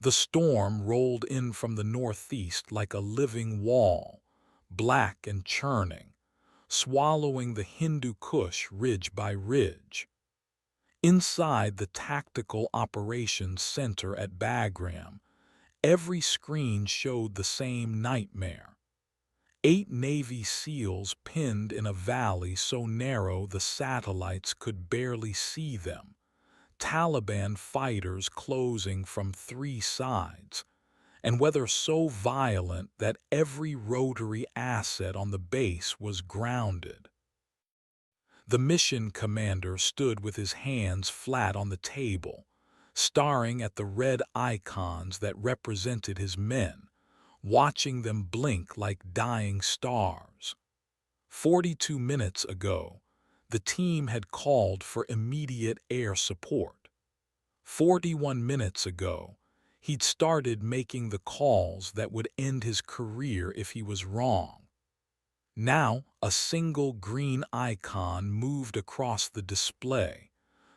The storm rolled in from the northeast like a living wall, black and churning, swallowing the Hindu Kush ridge by ridge. Inside the Tactical Operations Center at Bagram, every screen showed the same nightmare. 8 Navy SEALs pinned in a valley so narrow the satellites could barely see them. Taliban fighters closing from 3 sides, and weather so violent that every rotary asset on the base was grounded. The mission commander stood with his hands flat on the table, staring at the red icons that represented his men, watching them blink like dying stars. 42 minutes ago, the team had called for immediate air support. 41 minutes ago, he'd started making the calls that would end his career if he was wrong. Now, a single green icon moved across the display,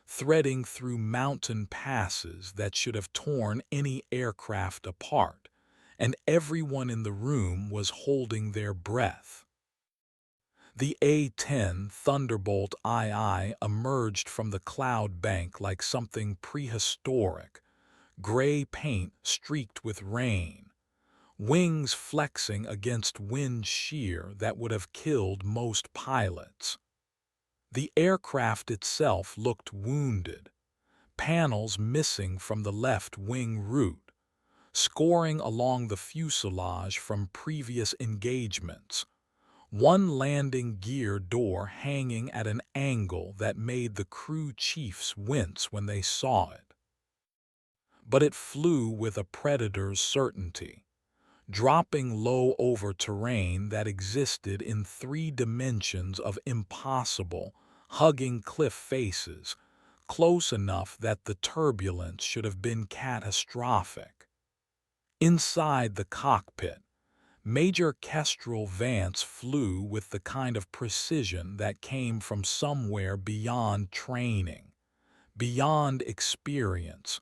threading through mountain passes that should have torn any aircraft apart, and everyone in the room was holding their breath. The A-10 Thunderbolt II emerged from the cloud bank like something prehistoric, gray paint streaked with rain, wings flexing against wind shear that would have killed most pilots. The aircraft itself looked wounded, panels missing from the left wing root, scoring along the fuselage from previous engagements, one landing gear door hanging at an angle that made the crew chiefs wince when they saw it. But it flew with a predator's certainty, dropping low over terrain that existed in 3 dimensions of impossible, hugging cliff faces, close enough that the turbulence should have been catastrophic. Inside the cockpit, Major Kestrel Vance flew with the kind of precision that came from somewhere beyond training, beyond experience,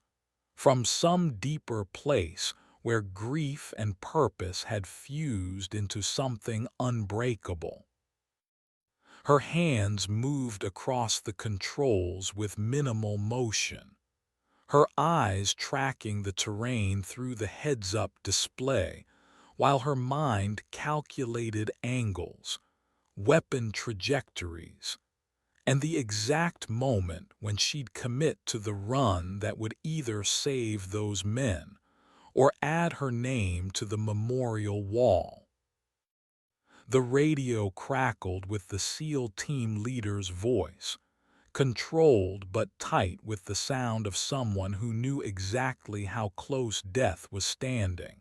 from some deeper place where grief and purpose had fused into something unbreakable. Her hands moved across the controls with minimal motion, her eyes tracking the terrain through the heads-up display, while her mind calculated angles, weapon trajectories, and the exact moment when she'd commit to the run that would either save those men or add her name to the memorial wall. The radio crackled with the SEAL team leader's voice, controlled but tight with the sound of someone who knew exactly how close death was standing.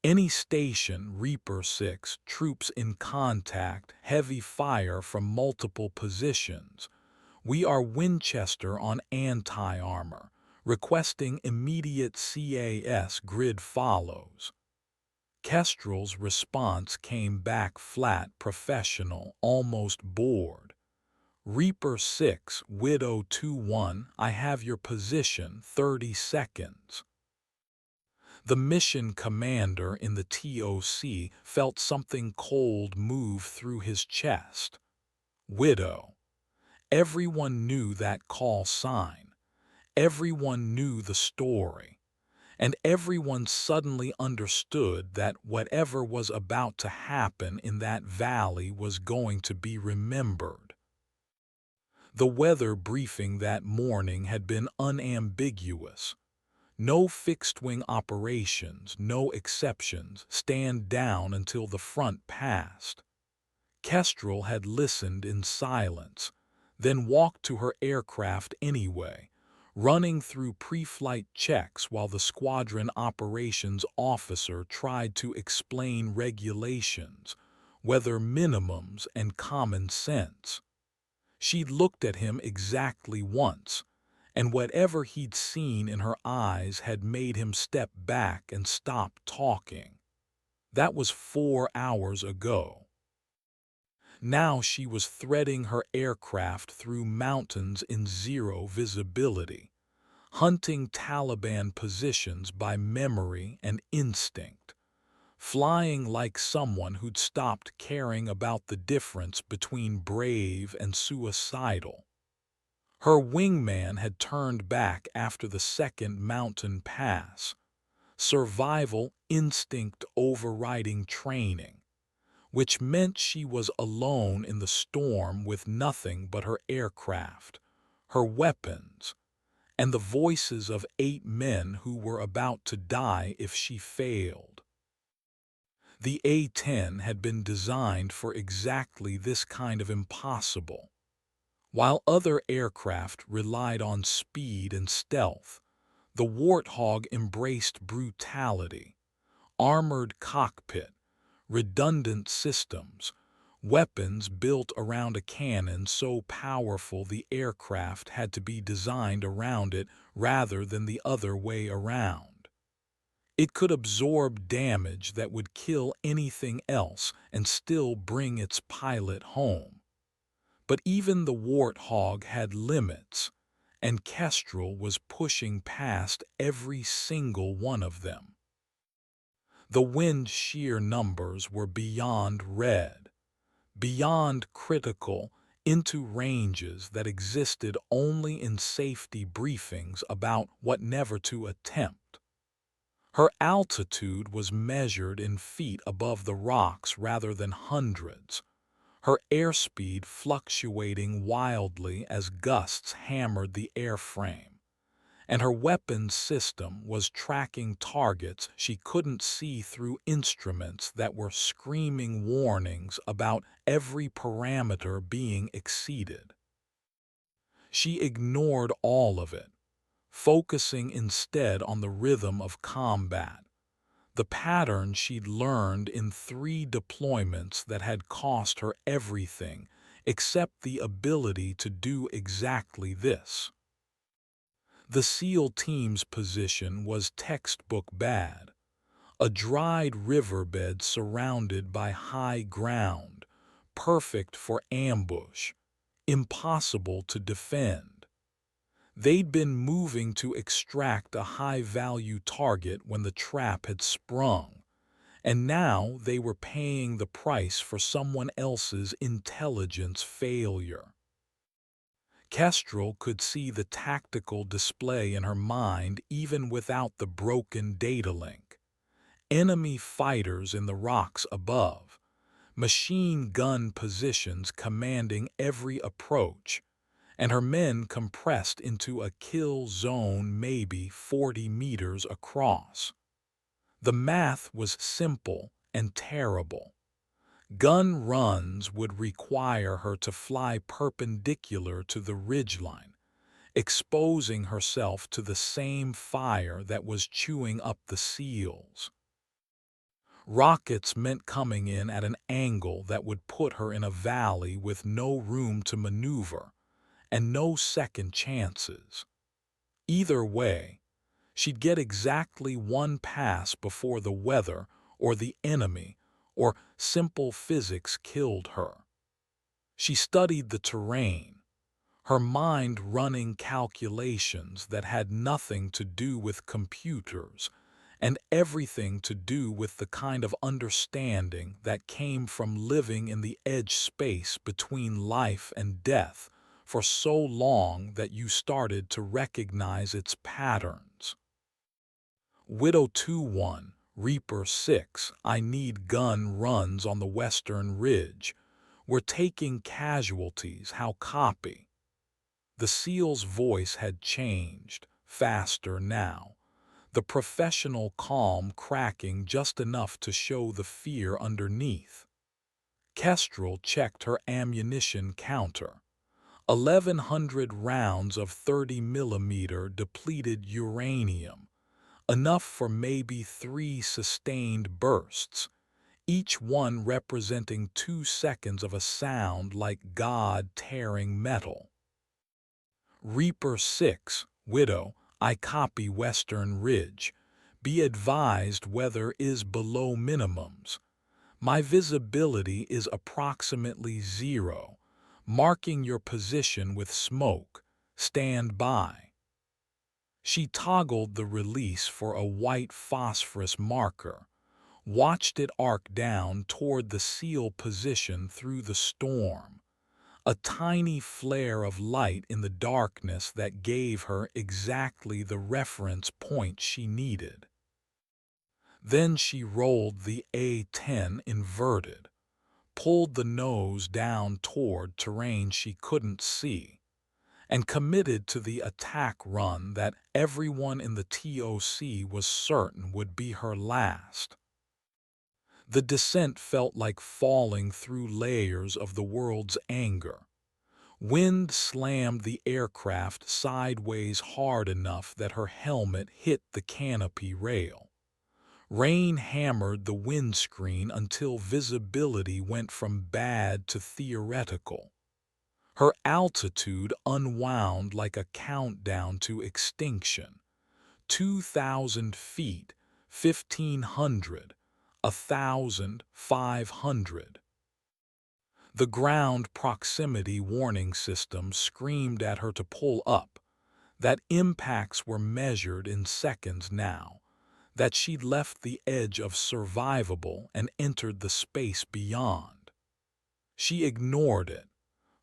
Any station, Reaper 6, troops in contact, heavy fire from multiple positions. We are Winchester on anti-armor, requesting immediate CAS grid follows. Kestrel's response came back flat, professional, almost bored. Reaper 6, Widow 2-1, I have your position, 30 seconds. The mission commander in the TOC felt something cold move through his chest. Widow. Everyone knew that call sign. Everyone knew the story. And everyone suddenly understood that whatever was about to happen in that valley was going to be remembered. The weather briefing that morning had been unambiguous. No fixed-wing operations, no exceptions, stand down until the front passed. Kestrel had listened in silence, then walked to her aircraft anyway, running through pre-flight checks while the squadron operations officer tried to explain regulations, weather minimums, and common sense. She'd looked at him exactly once, and whatever he'd seen in her eyes had made him step back and stop talking. That was 4 hours ago. Now she was threading her aircraft through mountains in zero visibility, hunting Taliban positions by memory and instinct, flying like someone who'd stopped caring about the difference between brave and suicidal. Her wingman had turned back after the second mountain pass, survival instinct overriding training, which meant she was alone in the storm with nothing but her aircraft, her weapons, and the voices of 8 men who were about to die if she failed. The A-10 had been designed for exactly this kind of impossible. While other aircraft relied on speed and stealth, the Warthog embraced brutality, armored cockpit, redundant systems, weapons built around a cannon so powerful the aircraft had to be designed around it rather than the other way around. It could absorb damage that would kill anything else and still bring its pilot home. But even the Warthog had limits, and Kestrel was pushing past every single one of them. The wind shear numbers were beyond red, beyond critical, into ranges that existed only in safety briefings about what never to attempt. Her altitude was measured in feet above the rocks rather than hundreds, her airspeed fluctuating wildly as gusts hammered the airframe, and her weapons system was tracking targets she couldn't see through instruments that were screaming warnings about every parameter being exceeded. She ignored all of it, focusing instead on the rhythm of combat, the pattern she'd learned in 3 deployments that had cost her everything except the ability to do exactly this. The SEAL team's position was textbook bad, a dried riverbed surrounded by high ground, perfect for ambush, impossible to defend. They'd been moving to extract a high-value target when the trap had sprung, and now they were paying the price for someone else's intelligence failure. Kestrel could see the tactical display in her mind even without the broken data link. Enemy fighters in the rocks above, machine gun positions commanding every approach, and her men compressed into a kill zone maybe 40 meters across. The math was simple and terrible. Gun runs would require her to fly perpendicular to the ridgeline, exposing herself to the same fire that was chewing up the SEALs. Rockets meant coming in at an angle that would put her in a valley with no room to maneuver, and no second chances. Either way, she'd get exactly one pass before the weather or the enemy or simple physics killed her. She studied the terrain, her mind running calculations that had nothing to do with computers and everything to do with the kind of understanding that came from living in the edge space between life and death for so long that you started to recognize its patterns. Widow 2-1, Reaper 6, I need gun runs on the western ridge. We're taking casualties, how copy? The SEAL's voice had changed, faster now, the professional calm cracking just enough to show the fear underneath. Kestrel checked her ammunition counter. 1,100 rounds of 30mm depleted uranium, enough for maybe 3 sustained bursts, each one representing 2 seconds of a sound like God tearing metal. Reaper 6, Widow, I copy Western Ridge. Be advised weather is below minimums. My visibility is approximately 0, marking your position with smoke. Stand by. She toggled the release for a white phosphorus marker, watched it arc down toward the SEAL position through the storm, a tiny flare of light in the darkness that gave her exactly the reference point she needed. Then she rolled the A-10 inverted, pulled the nose down toward terrain she couldn't see, and committed to the attack run that everyone in the TOC was certain would be her last. The descent felt like falling through layers of the world's anger. Wind slammed the aircraft sideways hard enough that her helmet hit the canopy rail. Rain hammered the windscreen until visibility went from bad to theoretical. Her altitude unwound like a countdown to extinction. 2,000 feet, 1,500, 1,500. The ground proximity warning system screamed at her to pull up, that impacts were measured in seconds now, that she'd left the edge of survivable and entered the space beyond. She ignored it,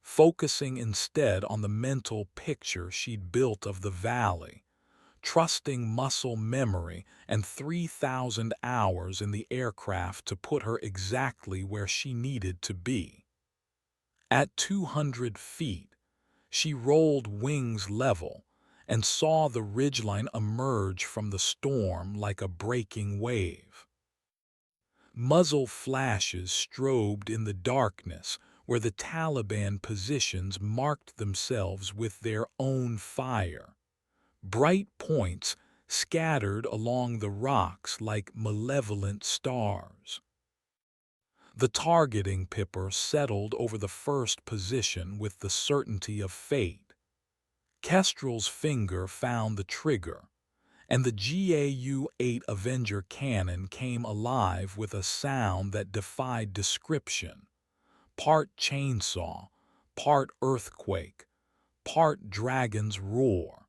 focusing instead on the mental picture she'd built of the valley, trusting muscle memory and 3,000 hours in the aircraft to put her exactly where she needed to be. At 200 feet, she rolled wings level and saw the ridgeline emerge from the storm like a breaking wave. Muzzle flashes strobed in the darkness where the Taliban positions marked themselves with their own fire. Bright points scattered along the rocks like malevolent stars. The targeting pipper settled over the first position with the certainty of fate. Kestrel's finger found the trigger, and the GAU-8 Avenger cannon came alive with a sound that defied description. Part chainsaw, part earthquake, part dragon's roar.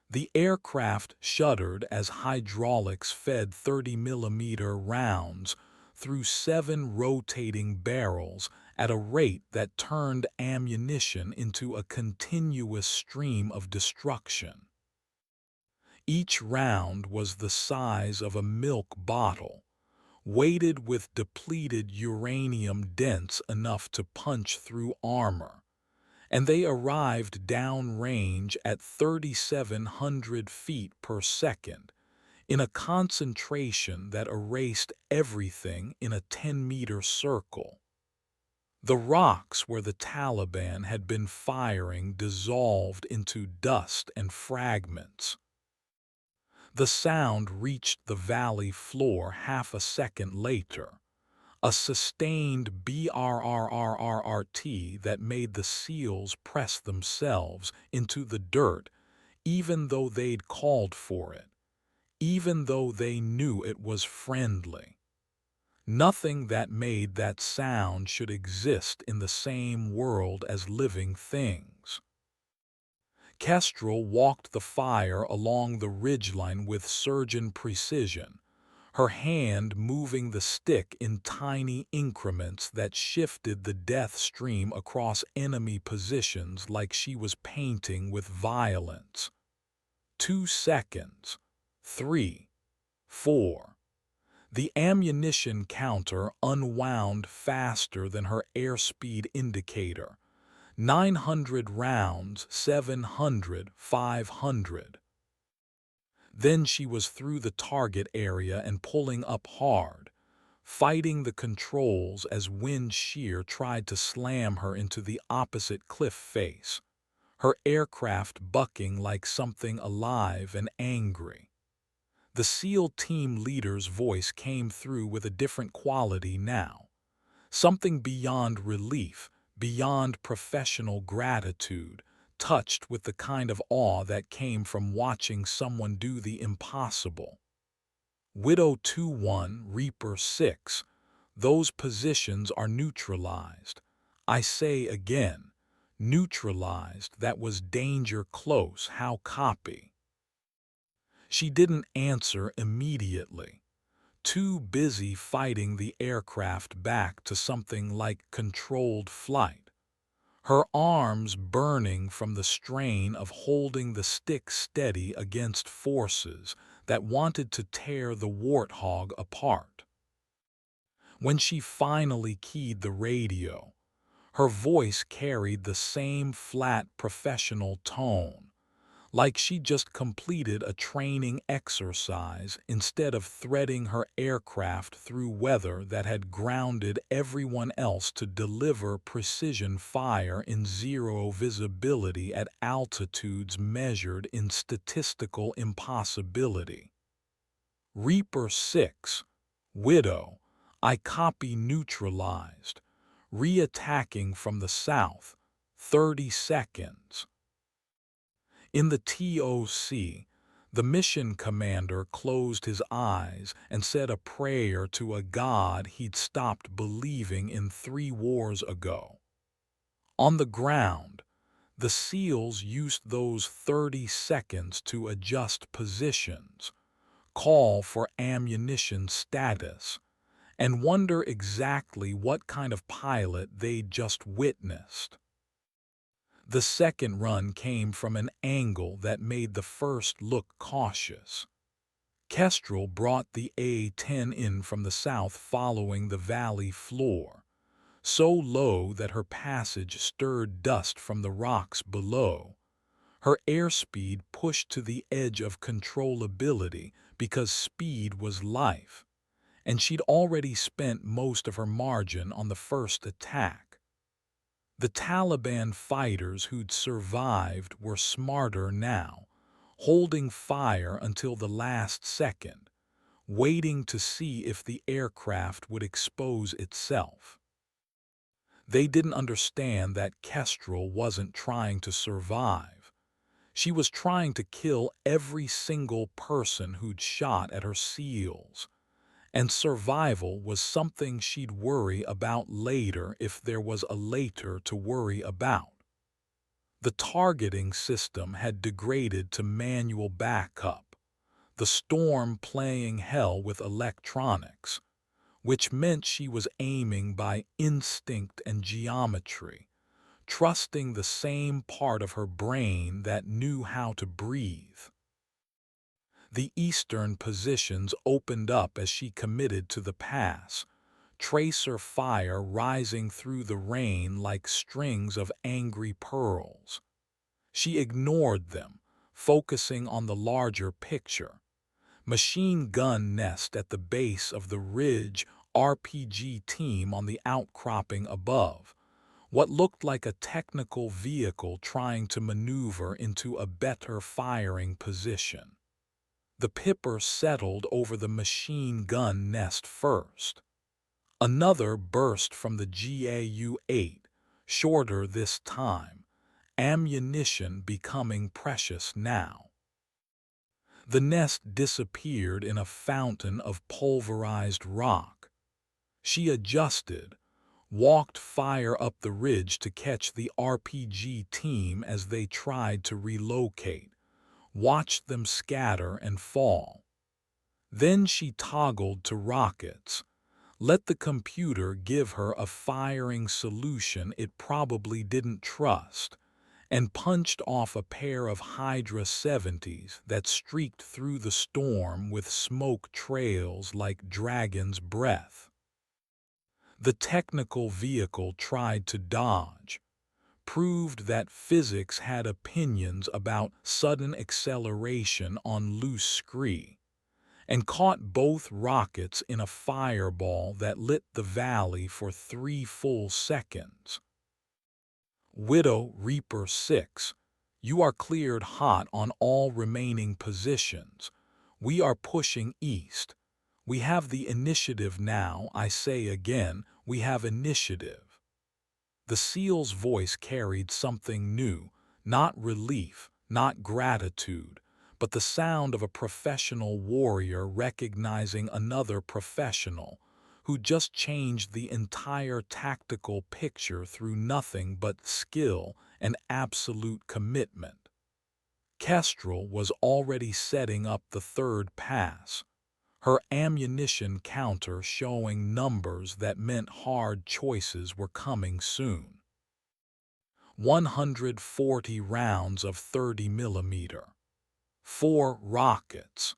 The aircraft shuddered as hydraulics fed 30-millimeter rounds through 7 rotating barrels at a rate that turned ammunition into a continuous stream of destruction. Each round was the size of a milk bottle, weighted with depleted uranium dense enough to punch through armor, and they arrived downrange at 3,700 feet per second, in a concentration that erased everything in a 10-meter circle. The rocks where the Taliban had been firing dissolved into dust and fragments. The sound reached the valley floor half a second later, a sustained brrrrrt that made the SEALs press themselves into the dirt even though they'd called for it, even though they knew it was friendly. Nothing that made that sound should exist in the same world as living things. Kestrel walked the fire along the ridgeline with surgeon precision, her hand moving the stick in tiny increments that shifted the death stream across enemy positions like she was painting with violence. 2 seconds. 3. 4. The ammunition counter unwound faster than her airspeed indicator. 900 rounds, 700, 500. Then she was through the target area and pulling up hard, fighting the controls as wind shear tried to slam her into the opposite cliff face, her aircraft bucking like something alive and angry. The SEAL team leader's voice came through with a different quality now, something beyond relief, beyond professional gratitude, touched with the kind of awe that came from watching someone do the impossible. Widow 2-1, Reaper 6, those positions are neutralized. I say again, neutralized. That was danger close. How copy? She didn't answer immediately, too busy fighting the aircraft back to something like controlled flight, her arms burning from the strain of holding the stick steady against forces that wanted to tear the warthog apart. When she finally keyed the radio, her voice carried the same flat professional tone, like she just completed a training exercise instead of threading her aircraft through weather that had grounded everyone else to deliver precision fire in zero visibility at altitudes measured in statistical impossibility. Reaper 6, Widow, I copy neutralized, re-attacking from the south, 30 seconds. In the TOC, the mission commander closed his eyes and said a prayer to a god he'd stopped believing in 3 wars ago. On the ground, the SEALs used those 30 seconds to adjust positions, call for ammunition status, and wonder exactly what kind of pilot they'd just witnessed. The second run came from an angle that made the first look cautious. Kestrel brought the A-10 in from the south following the valley floor, so low that her passage stirred dust from the rocks below. Her airspeed pushed to the edge of controllability because speed was life, and she'd already spent most of her margin on the first attack. The Taliban fighters who'd survived were smarter now, holding fire until the last second, waiting to see if the aircraft would expose itself. They didn't understand that Kestrel wasn't trying to survive. She was trying to kill every single person who'd shot at her SEALs, and survival was something she'd worry about later if there was a later to worry about. The targeting system had degraded to manual backup, the storm playing hell with electronics, which meant she was aiming by instinct and geometry, trusting the same part of her brain that knew how to breathe. The eastern positions opened up as she committed to the pass, tracer fire rising through the rain like strings of angry pearls. She ignored them, focusing on the larger picture. Machine gun nest at the base of the ridge, RPG team on the outcropping above, what looked like a technical vehicle trying to maneuver into a better firing position. The Pipper settled over the machine gun nest first. Another burst from the GAU-8, shorter this time, ammunition becoming precious now. The nest disappeared in a fountain of pulverized rock. She adjusted, walked fire up the ridge to catch the RPG team as they tried to relocate, watched them scatter and fall. Then she toggled to rockets, let the computer give her a firing solution it probably didn't trust, and punched off a pair of Hydra 70s that streaked through the storm with smoke trails like dragon's breath. The technical vehicle tried to dodge, proved that physics had opinions about sudden acceleration on loose scree, and caught both rockets in a fireball that lit the valley for 3 full seconds. Widow Reaper 6, you are cleared hot on all remaining positions. We are pushing east. We have the initiative now, I say again, we have initiative. The SEAL's voice carried something new, not relief, not gratitude, but the sound of a professional warrior recognizing another professional who just changed the entire tactical picture through nothing but skill and absolute commitment. Kestrel was already setting up the third pass, her ammunition counter showing numbers that meant hard choices were coming soon. 140 rounds of 30 millimeter, 4 rockets,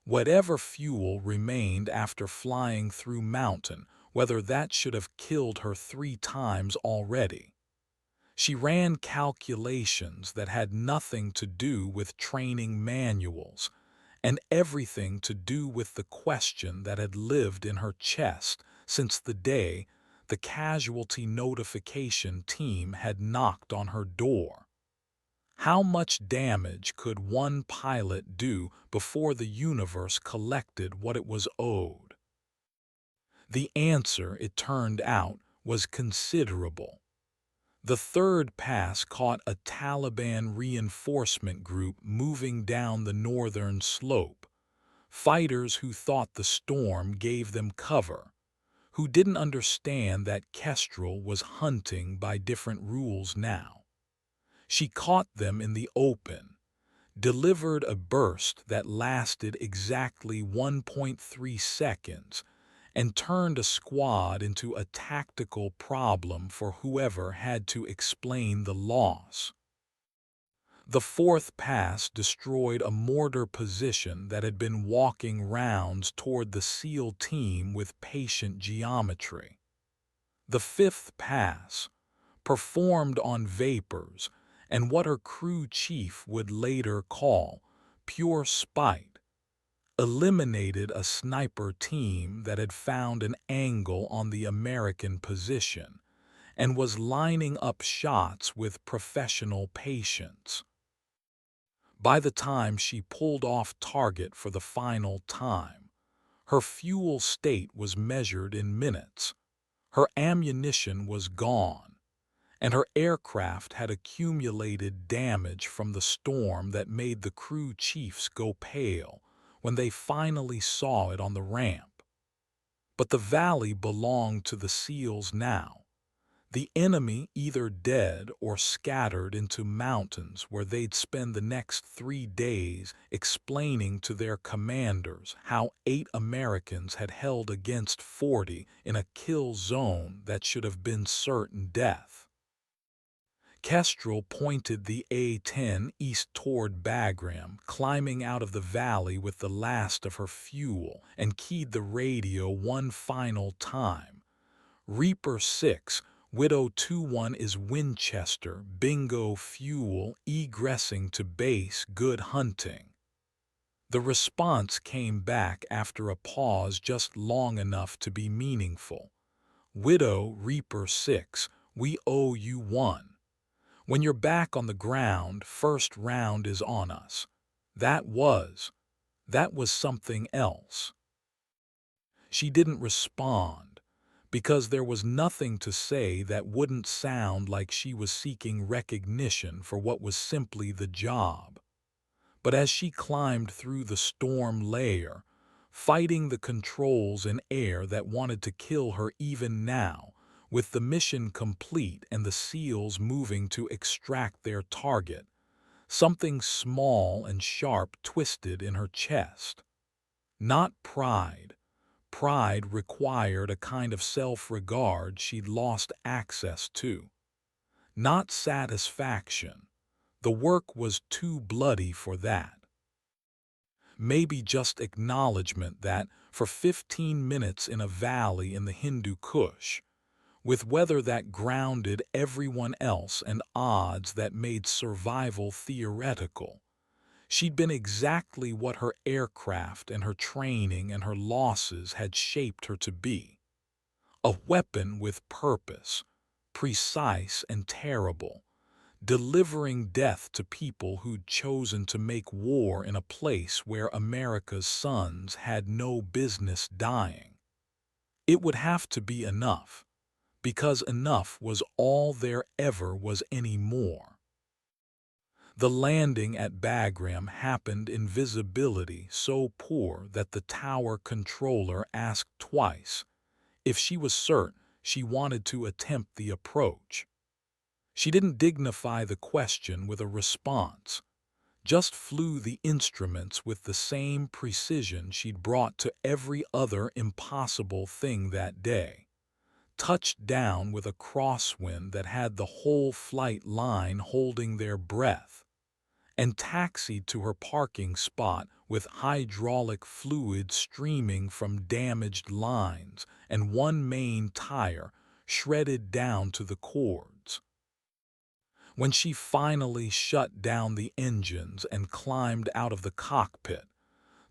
whatever fuel remained after flying through mountain, whether that should have killed her 3 times already. She ran calculations that had nothing to do with training manuals and everything to do with the question that had lived in her chest since the day the casualty notification team had knocked on her door. How much damage could one pilot do before the universe collected what it was owed? The answer, it turned out, was considerable. The third pass caught a Taliban reinforcement group moving down the northern slope, fighters who thought the storm gave them cover, who didn't understand that Kestrel was hunting by different rules now. She caught them in the open, delivered a burst that lasted exactly 1.3 seconds, and turned a squad into a tactical problem for whoever had to explain the loss. The fourth pass destroyed a mortar position that had been walking rounds toward the SEAL team with patient geometry. The fifth pass, performed on vapors and what her crew chief would later call pure spite, eliminated a sniper team that had found an angle on the American position and was lining up shots with professional patience. By the time she pulled off target for the final time, her fuel state was measured in minutes, her ammunition was gone, and her aircraft had accumulated damage from the storm that made the crew chiefs go pale when they finally saw it on the ramp. But the valley belonged to the SEALs now, the enemy either dead or scattered into mountains where they'd spend the next 3 days explaining to their commanders how 8 Americans had held against 40 in a kill zone that should have been certain death. Kestrel pointed the A-10 east toward Bagram, climbing out of the valley with the last of her fuel, and keyed the radio one final time. Reaper 6, Widow 2-1 is Winchester, bingo fuel, egressing to base, good hunting. The response came back after a pause just long enough to be meaningful. Widow Reaper 6, we owe you one. When you're back on the ground, first round is on us. That was something else. She didn't respond, because there was nothing to say that wouldn't sound like she was seeking recognition for what was simply the job. But as she climbed through the storm layer, fighting the controls in air that wanted to kill her even now, with the mission complete and the SEALs moving to extract their target, something small and sharp twisted in her chest. Not pride. Pride required a kind of self-regard she'd lost access to. Not satisfaction. The work was too bloody for that. Maybe just acknowledgement that, for 15 minutes in a valley in the Hindu Kush, with weather that grounded everyone else and odds that made survival theoretical, she'd been exactly what her aircraft and her training and her losses had shaped her to be. A weapon with purpose, precise and terrible, delivering death to people who'd chosen to make war in a place where America's sons had no business dying. It would have to be enough, because enough was all there ever was anymore. The landing at Bagram happened in visibility so poor that the tower controller asked twice if she was certain she wanted to attempt the approach. She didn't dignify the question with a response, just flew the instruments with the same precision she'd brought to every other impossible thing that day, touched down with a crosswind that had the whole flight line holding their breath, and taxied to her parking spot with hydraulic fluid streaming from damaged lines and one main tire shredded down to the cords. When she finally shut down the engines and climbed out of the cockpit,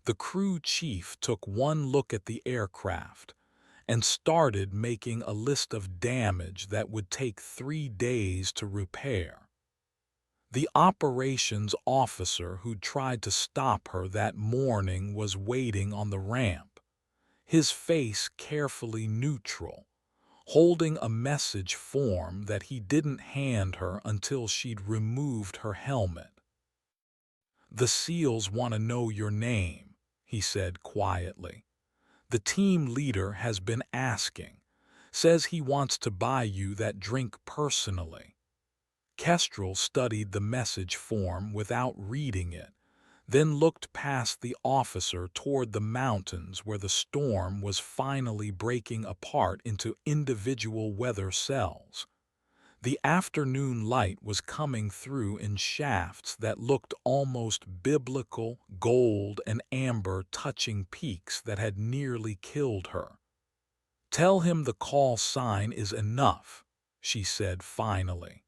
the crew chief took one look at the aircraft and started making a list of damage that would take 3 days to repair. The operations officer who'd tried to stop her that morning was waiting on the ramp, his face carefully neutral, holding a message form that he didn't hand her until she'd removed her helmet. "The SEALs want to know your name," he said quietly. "The team leader has been asking, says he wants to buy you that drink personally." Kestrel studied the message form without reading it, then looked past the officer toward the mountains where the storm was finally breaking apart into individual weather cells. The afternoon light was coming through in shafts that looked almost biblical, gold and amber touching peaks that had nearly killed her. "Tell him the call sign is enough," she said finally.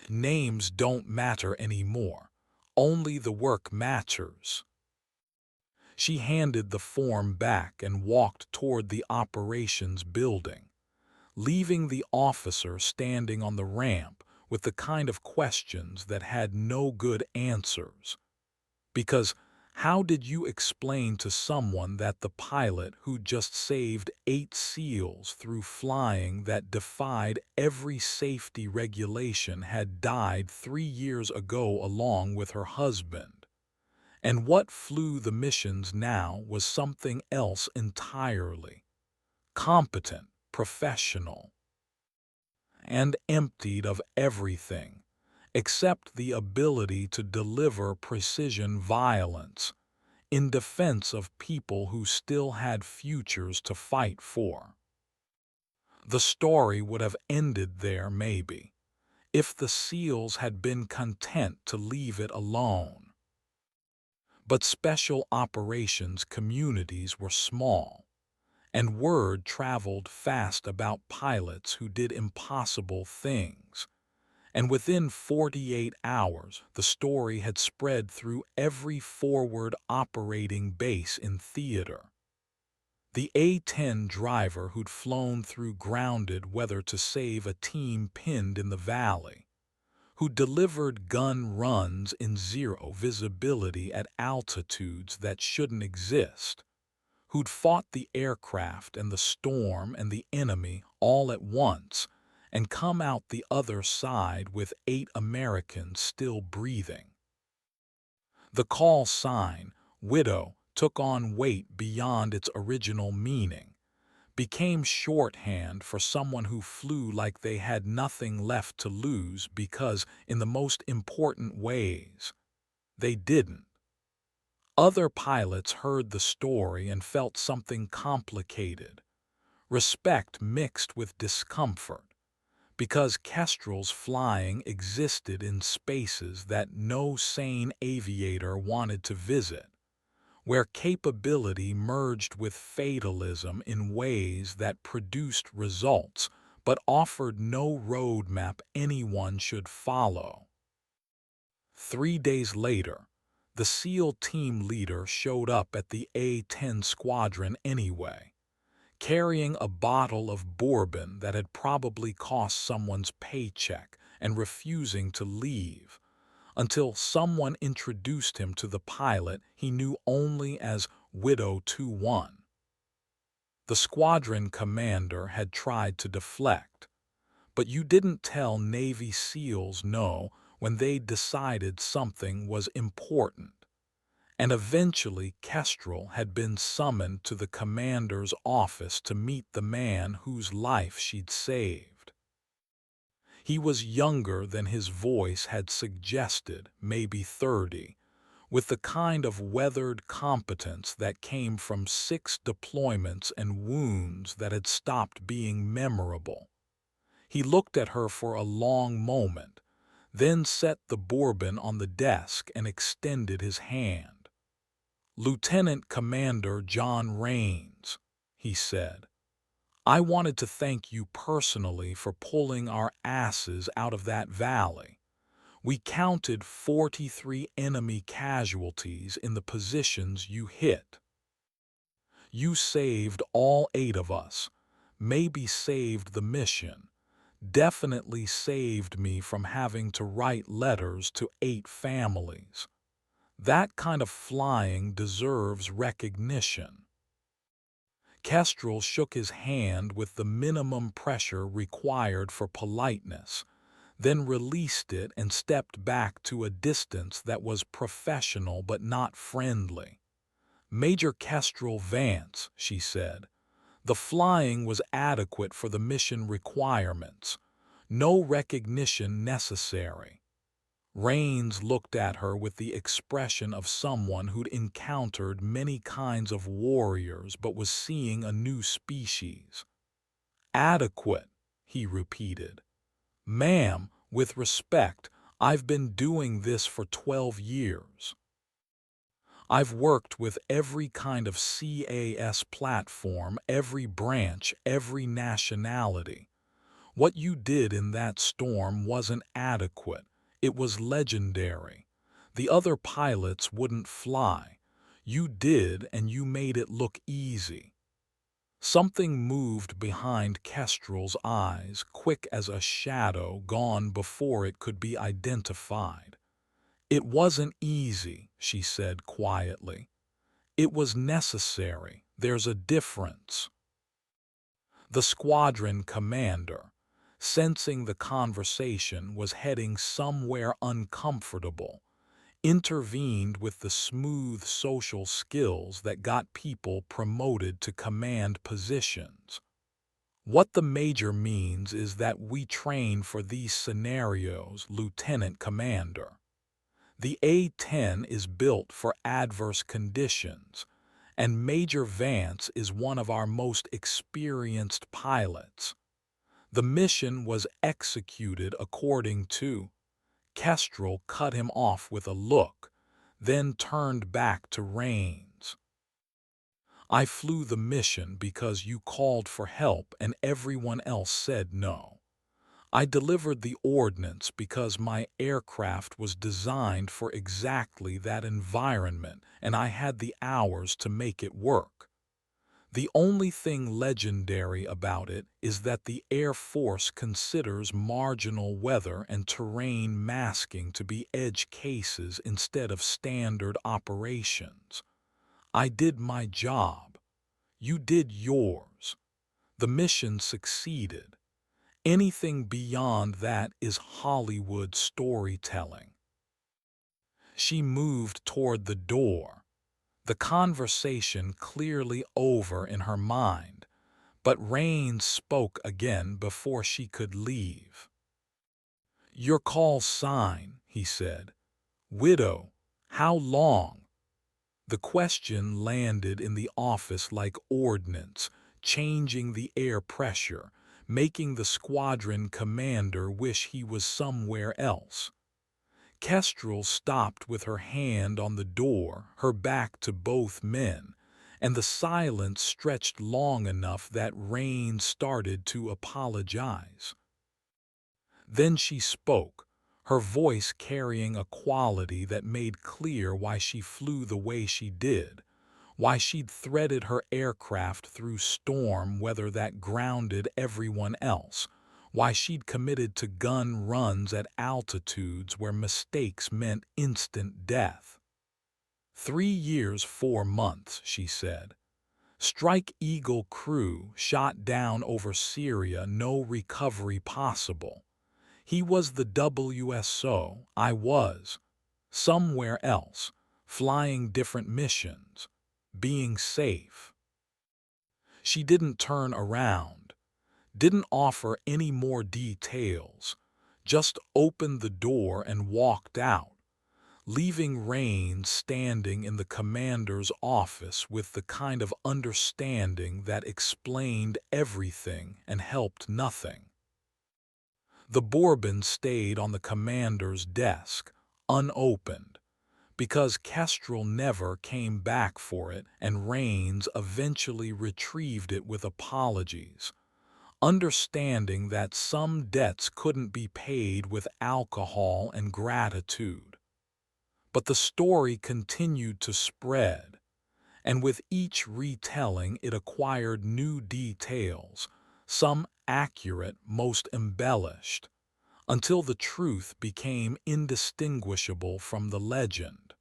"Names don't matter anymore. Only the work matters." She handed the form back and walked toward the operations building, leaving the officer standing on the ramp with the kind of questions that had no good answers. Because how did you explain to someone that the pilot who just saved 8 SEALs through flying that defied every safety regulation had died 3 years ago along with her husband? And what flew the missions now was something else entirely. Competent, professional, and emptied of everything except the ability to deliver precision violence in defense of people who still had futures to fight for. The story would have ended there maybe, if the SEALs had been content to leave it alone. But special operations communities were small, and word traveled fast about pilots who did impossible things. And within 48 hours, the story had spread through every forward operating base in theater. The A-10 driver who'd flown through grounded weather to save a team pinned in the valley, who delivered gun runs in zero visibility at altitudes that shouldn't exist, who'd fought the aircraft and the storm and the enemy all at once, and come out the other side with 8 Americans still breathing. The call sign, "Widow," took on weight beyond its original meaning, became shorthand for someone who flew like they had nothing left to lose because, in the most important ways, they didn't. Other pilots heard the story and felt something complicated, respect mixed with discomfort, because Kestrel's flying existed in spaces that no sane aviator wanted to visit, where capability merged with fatalism in ways that produced results but offered no roadmap anyone should follow. 3 days later, the SEAL team leader showed up at the A-10 squadron anyway, carrying a bottle of bourbon that had probably cost someone's paycheck and refusing to leave, until someone introduced him to the pilot he knew only as Widow 21. The squadron commander had tried to deflect, but you didn't tell Navy SEALs no when they decided something was important. And eventually Kestrel had been summoned to the commander's office to meet the man whose life she'd saved. He was younger than his voice had suggested, maybe 30, with the kind of weathered competence that came from 6 deployments and wounds that had stopped being memorable. He looked at her for a long moment, then set the bourbon on the desk and extended his hand. "Lieutenant Commander John Raines," he said, "I wanted to thank you personally for pulling our asses out of that valley. We counted 43 enemy casualties in the positions you hit. You saved all 8 of us, maybe saved the mission, definitely saved me from having to write letters to 8 families. That kind of flying deserves recognition." Kestrel shook his hand with the minimum pressure required for politeness, then released it and stepped back to a distance that was professional but not friendly. "Major Kestrel Vance," she said, "the flying was adequate for the mission requirements. No recognition necessary." Raines looked at her with the expression of someone who'd encountered many kinds of warriors but was seeing a new species. "Adequate," he repeated. "Ma'am, with respect, I've been doing this for 12 years. I've worked with every kind of CAS platform, every branch, every nationality. What you did in that storm wasn't adequate. It was legendary. The other pilots wouldn't fly. You did, and you made it look easy." Something moved behind Kestrel's eyes, quick as a shadow gone before it could be identified. "It wasn't easy," she said quietly. "It was necessary. There's a difference." The squadron commander, sensing the conversation was heading somewhere uncomfortable, intervened with the smooth social skills that got people promoted to command positions. "What the major means is that we train for these scenarios, Lieutenant Commander. The A-10 is built for adverse conditions, and Major Vance is one of our most experienced pilots. The mission was executed according to—" Kestrel cut him off with a look, then turned back to Raines. "I flew the mission because you called for help and everyone else said no. I delivered the ordnance because my aircraft was designed for exactly that environment and I had the hours to make it work. The only thing legendary about it is that the Air Force considers marginal weather and terrain masking to be edge cases instead of standard operations. I did my job. You did yours. The mission succeeded. Anything beyond that is Hollywood storytelling." She moved toward the door, the conversation clearly over in her mind, but Raines spoke again before she could leave. "Your call sign," he said. "Widow, how long?" The question landed in the office like ordnance, changing the air pressure, making the squadron commander wish he was somewhere else. Kestrel stopped with her hand on the door, her back to both men, and the silence stretched long enough that Raines started to apologize. Then she spoke, her voice carrying a quality that made clear why she flew the way she did, why she'd threaded her aircraft through storm weather that grounded everyone else, why she'd committed to gun runs at altitudes where mistakes meant instant death. 3 years, 4 months, she said. Strike Eagle crew shot down over Syria, no recovery possible. He was the WSO, I was. Somewhere else, flying different missions, being safe. She didn't turn around, didn't offer any more details, just opened the door and walked out, leaving Raines standing in the commander's office with the kind of understanding that explained everything and helped nothing. The Bourbon stayed on the commander's desk, unopened, because Kestrel never came back for it and Raines eventually retrieved it with apologies, understanding that some debts couldn't be paid with alcohol and gratitude. But the story continued to spread, and with each retelling it acquired new details, some accurate, most embellished, until the truth became indistinguishable from the legend.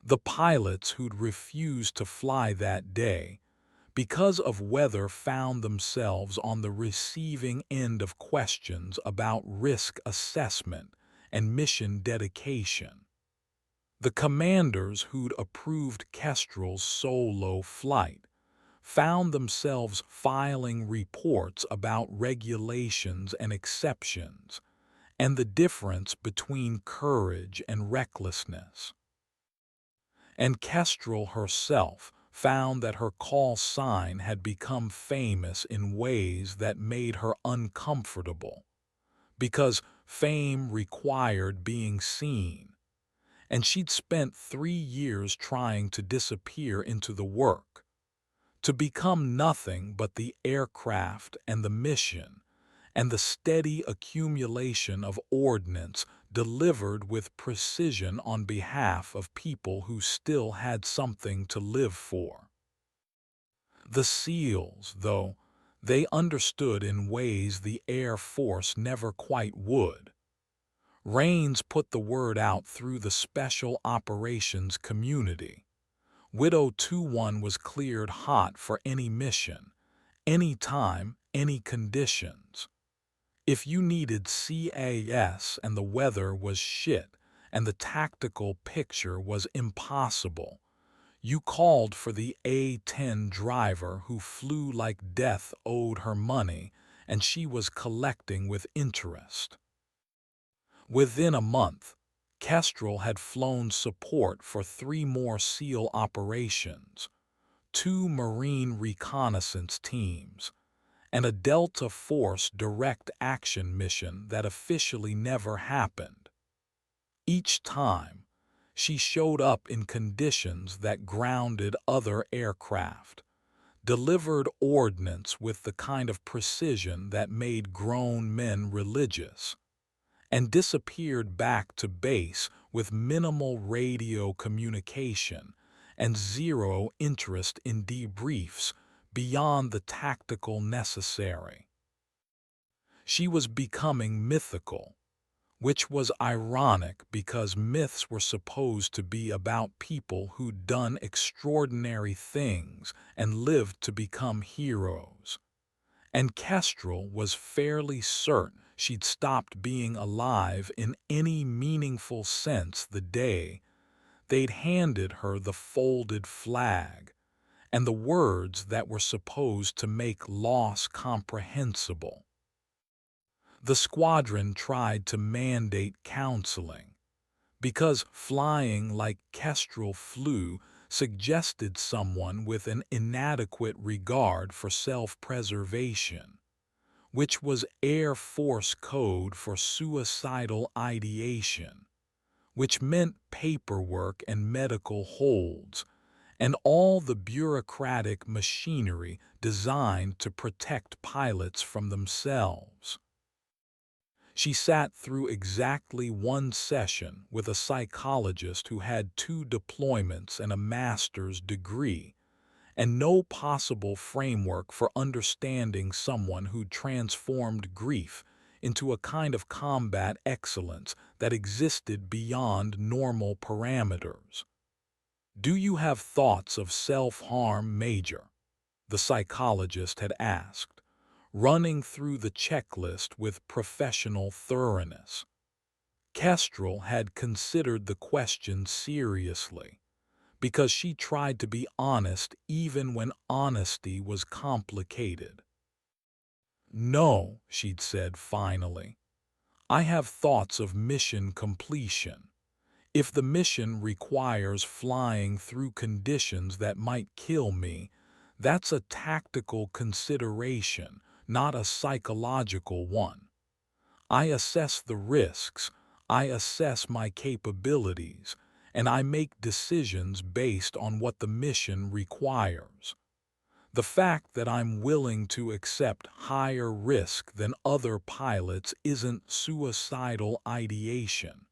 The pilots who'd refused to fly that day because of weather found themselves on the receiving end of questions about risk assessment and mission dedication. The commanders who'd approved Kestrel's solo flight found themselves filing reports about regulations and exceptions and the difference between courage and recklessness. And Kestrel herself found that her call sign had become famous in ways that made her uncomfortable, because fame required being seen, and she'd spent 3 years trying to disappear into the work, to become nothing but the aircraft and the mission, and the steady accumulation of ordnance delivered with precision on behalf of people who still had something to live for. The SEALs, though, they understood in ways the Air Force never quite would. Raines put the word out through the special operations community. Widow 21 was cleared hot for any mission, any time, any conditions. If you needed CAS and the weather was shit and the tactical picture was impossible, you called for the A-10 driver who flew like death owed her money and she was collecting with interest. Within a month, Kestrel had flown support for 3 more SEAL operations, 2 Marine reconnaissance teams, and a Delta Force direct action mission that officially never happened. Each time, she showed up in conditions that grounded other aircraft, delivered ordnance with the kind of precision that made grown men religious, and disappeared back to base with minimal radio communication and zero interest in debriefs beyond the tactical necessary. She was becoming mythical, which was ironic because myths were supposed to be about people who'd done extraordinary things and lived to become heroes. And Kestrel was fairly certain she'd stopped being alive in any meaningful sense the day they'd handed her the folded flag and the words that were supposed to make loss comprehensible. The squadron tried to mandate counseling, because flying like Kestrel flew suggested someone with an inadequate regard for self-preservation, which was Air Force code for suicidal ideation, which meant paperwork and medical holds, and all the bureaucratic machinery designed to protect pilots from themselves. She sat through exactly 1 session with a psychologist who had 2 deployments and a master's degree, and no possible framework for understanding someone who'd transformed grief into a kind of combat excellence that existed beyond normal parameters. "Do you have thoughts of self-harm, Major?" the psychologist had asked, running through the checklist with professional thoroughness. Kestrel had considered the question seriously, because she tried to be honest even when honesty was complicated. "No," she'd said finally. I have thoughts of mission completion. If the mission requires flying through conditions that might kill me, that's a tactical consideration, not a psychological one. I assess the risks, I assess my capabilities, and I make decisions based on what the mission requires. The fact that I'm willing to accept higher risk than other pilots isn't suicidal ideation.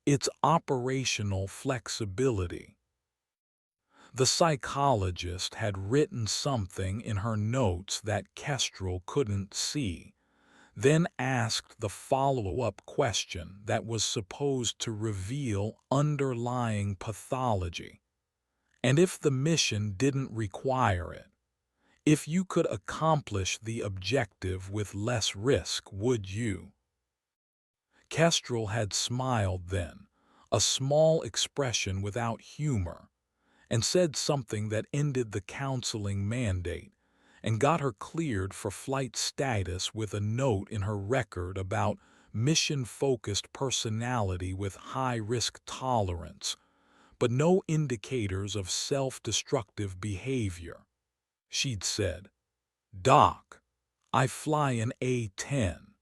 It's operational flexibility. The psychologist had written something in her notes that Kestrel couldn't see, then asked the follow-up question that was supposed to reveal underlying pathology. And if the mission didn't require it, if you could accomplish the objective with less risk, would you? Kestrel had smiled then, a small expression without humor, and said something that ended the counseling mandate and got her cleared for flight status with a note in her record about mission-focused personality with high-risk tolerance, but no indicators of self-destructive behavior. She'd said, "Doc, I fly an A-10.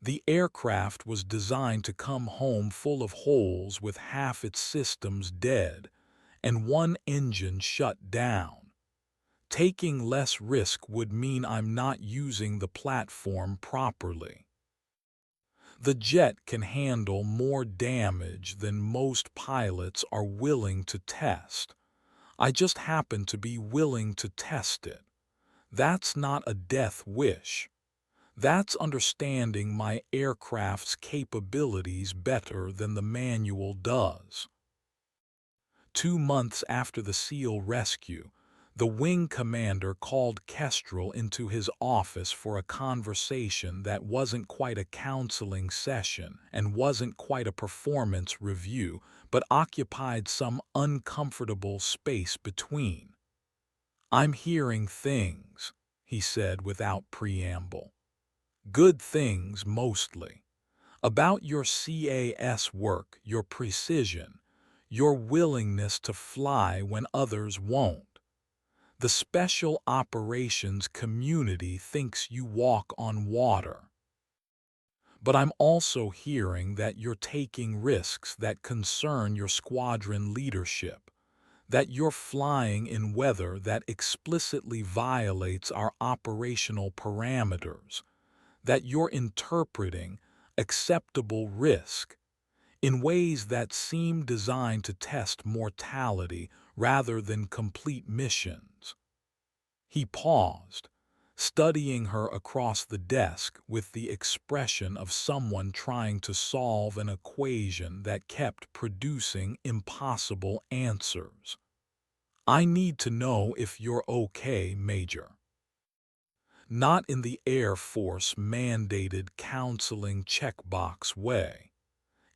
The aircraft was designed to come home full of holes with half its systems dead and one engine shut down. Taking less risk would mean I'm not using the platform properly. The jet can handle more damage than most pilots are willing to test. I just happen to be willing to test it. That's not a death wish. That's understanding my aircraft's capabilities better than the manual does." 2 months after the SEAL rescue, the wing commander called Kestrel into his office for a conversation that wasn't quite a counseling session and wasn't quite a performance review, but occupied some uncomfortable space between. "I'm hearing things," he said without preamble. "Good things mostly. About your CAS work, your precision, your willingness to fly when others won't. The special operations community thinks you walk on water. But I'm also hearing that you're taking risks that concern your squadron leadership, that you're flying in weather that explicitly violates our operational parameters, that you're interpreting acceptable risk in ways that seem designed to test mortality rather than complete missions." He paused, studying her across the desk with the expression of someone trying to solve an equation that kept producing impossible answers. "I need to know if you're okay, Major." Not in the Air Force-mandated counseling checkbox way.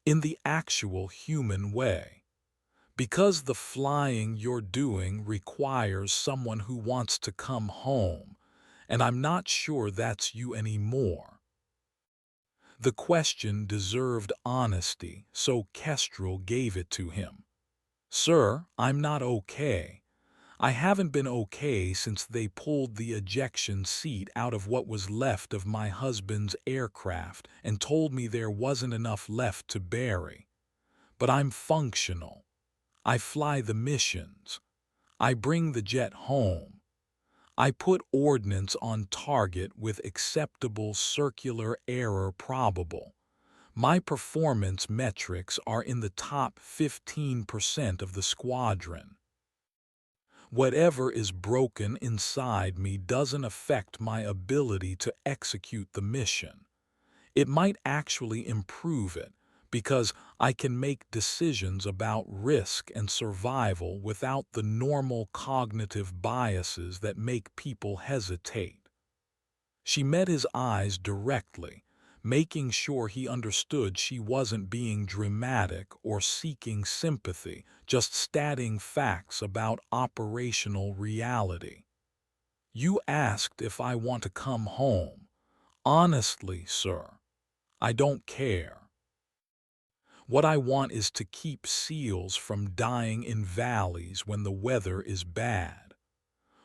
In the actual human way. Because the flying you're doing requires someone who wants to come home, and I'm not sure that's you anymore. The question deserved honesty, so Kestrel gave it to him. "Sir, I'm not okay. I haven't been okay since they pulled the ejection seat out of what was left of my husband's aircraft and told me there wasn't enough left to bury. But I'm functional. I fly the missions. I bring the jet home. I put ordnance on target with acceptable circular error probable. My performance metrics are in the top 15% of the squadron. Whatever is broken inside me doesn't affect my ability to execute the mission. It might actually improve it, because I can make decisions about risk and survival without the normal cognitive biases that make people hesitate." She met his eyes directly, making sure he understood she wasn't being dramatic or seeking sympathy, just stating facts about operational reality. "You asked if I want to come home. Honestly, sir, I don't care. What I want is to keep SEALs from dying in valleys when the weather is bad.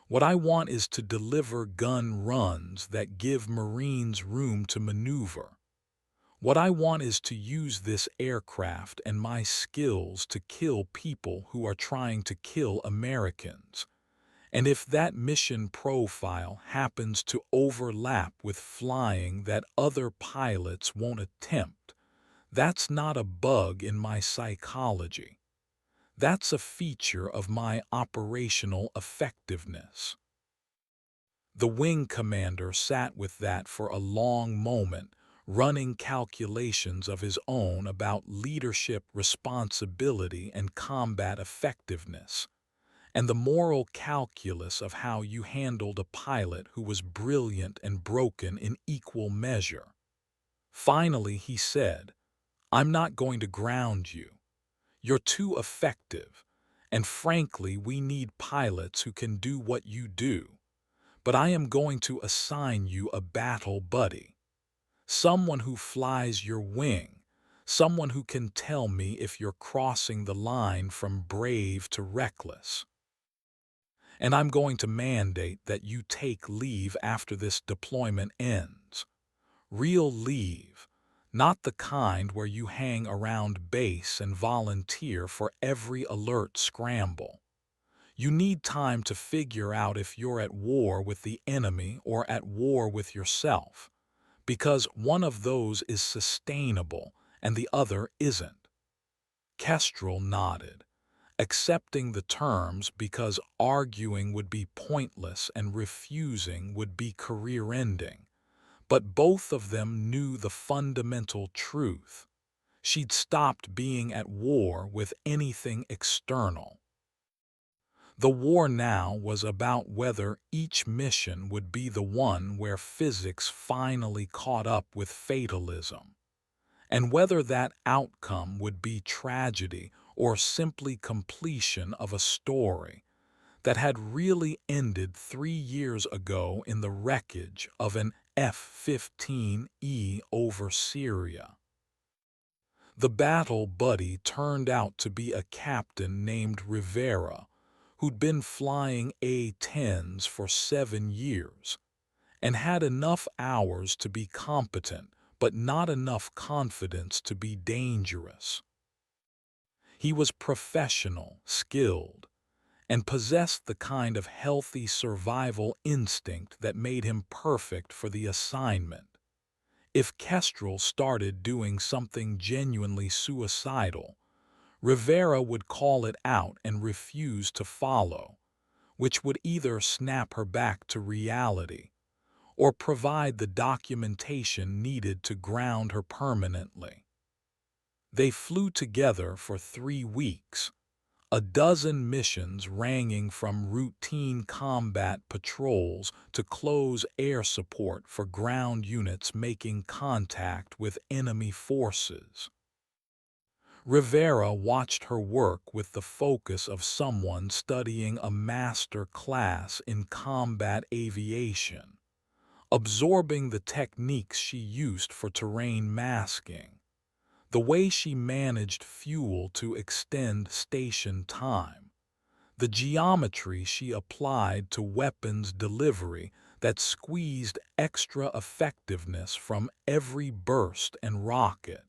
What I want is to deliver gun runs that give Marines room to maneuver. What I want is to use this aircraft and my skills to kill people who are trying to kill Americans. And if that mission profile happens to overlap with flying that other pilots won't attempt, that's not a bug in my psychology. That's a feature of my operational effectiveness. The wing commander sat with that for a long moment, running calculations of his own about leadership responsibility and combat effectiveness, and the moral calculus of how you handled a pilot who was brilliant and broken in equal measure. Finally, he said, "I'm not going to ground you. You're too effective, and frankly, we need pilots who can do what you do. But I am going to assign you a battle buddy, someone who flies your wing, someone who can tell me if you're crossing the line from brave to reckless. And I'm going to mandate that you take leave after this deployment ends. Real leave, not the kind where you hang around base and volunteer for every alert scramble. You need time to figure out if you're at war with the enemy or at war with yourself, because one of those is sustainable and the other isn't." Kestrel nodded, accepting the terms because arguing would be pointless and refusing would be career-ending. But both of them knew the fundamental truth. She'd stopped being at war with anything external. The war now was about whether each mission would be the one where physics finally caught up with fatalism, and whether that outcome would be tragedy or simply completion of a story that had really ended 3 years ago in the wreckage of an F-15E over Syria. The battle buddy turned out to be a captain named Rivera, who'd been flying A-10s for 7 years and had enough hours to be competent but not enough confidence to be dangerous. He was professional, skilled, and possessed the kind of healthy survival instinct that made him perfect for the assignment. If Kestrel started doing something genuinely suicidal, Rivera would call it out and refuse to follow, which would either snap her back to reality or provide the documentation needed to ground her permanently. They flew together for 3 weeks, a dozen missions ranging from routine combat patrols to close air support for ground units making contact with enemy forces. Rivera watched her work with the focus of someone studying a master class in combat aviation, absorbing the techniques she used for terrain masking, the way she managed fuel to extend station time, the geometry she applied to weapons delivery that squeezed extra effectiveness from every burst and rocket.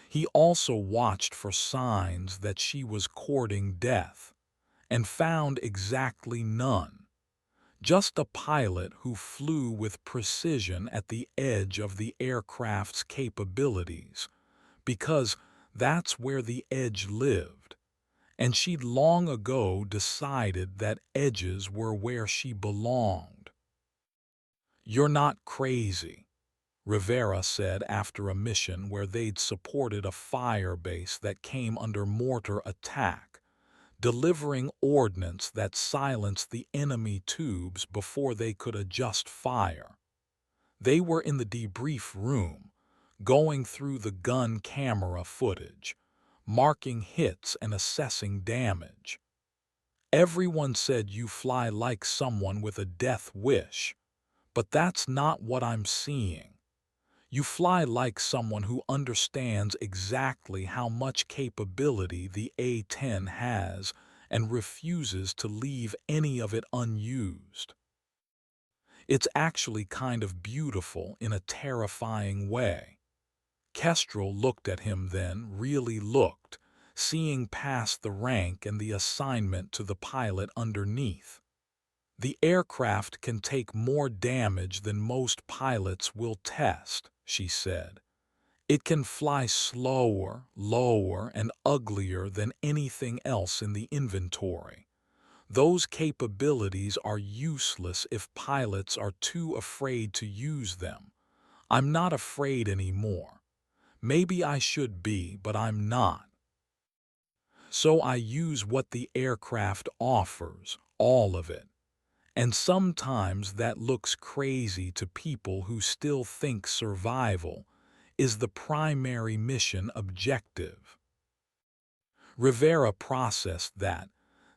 He also watched for signs that she was courting death, and found exactly none. Just a pilot who flew with precision at the edge of the aircraft's capabilities, because that's where the edge lived, and she'd long ago decided that edges were where she belonged. "You're not crazy," Rivera said after a mission where they'd supported a fire base that came under mortar attack, delivering ordnance that silenced the enemy tubes before they could adjust fire. They were in the debrief room, going through the gun camera footage, marking hits and assessing damage. "Everyone said you fly like someone with a death wish, but that's not what I'm seeing. You fly like someone who understands exactly how much capability the A-10 has and refuses to leave any of it unused. It's actually kind of beautiful in a terrifying way. Kestrel looked at him then, really looked, seeing past the rank and the assignment to the pilot underneath. The aircraft can take more damage than most pilots will test, she said. It can fly slower, lower, and uglier than anything else in the inventory. Those capabilities are useless if pilots are too afraid to use them. I'm not afraid anymore. Maybe I should be, but I'm not. So I use what the aircraft offers, all of it. And sometimes that looks crazy to people who still think survival is the primary mission objective. Rivera processed that,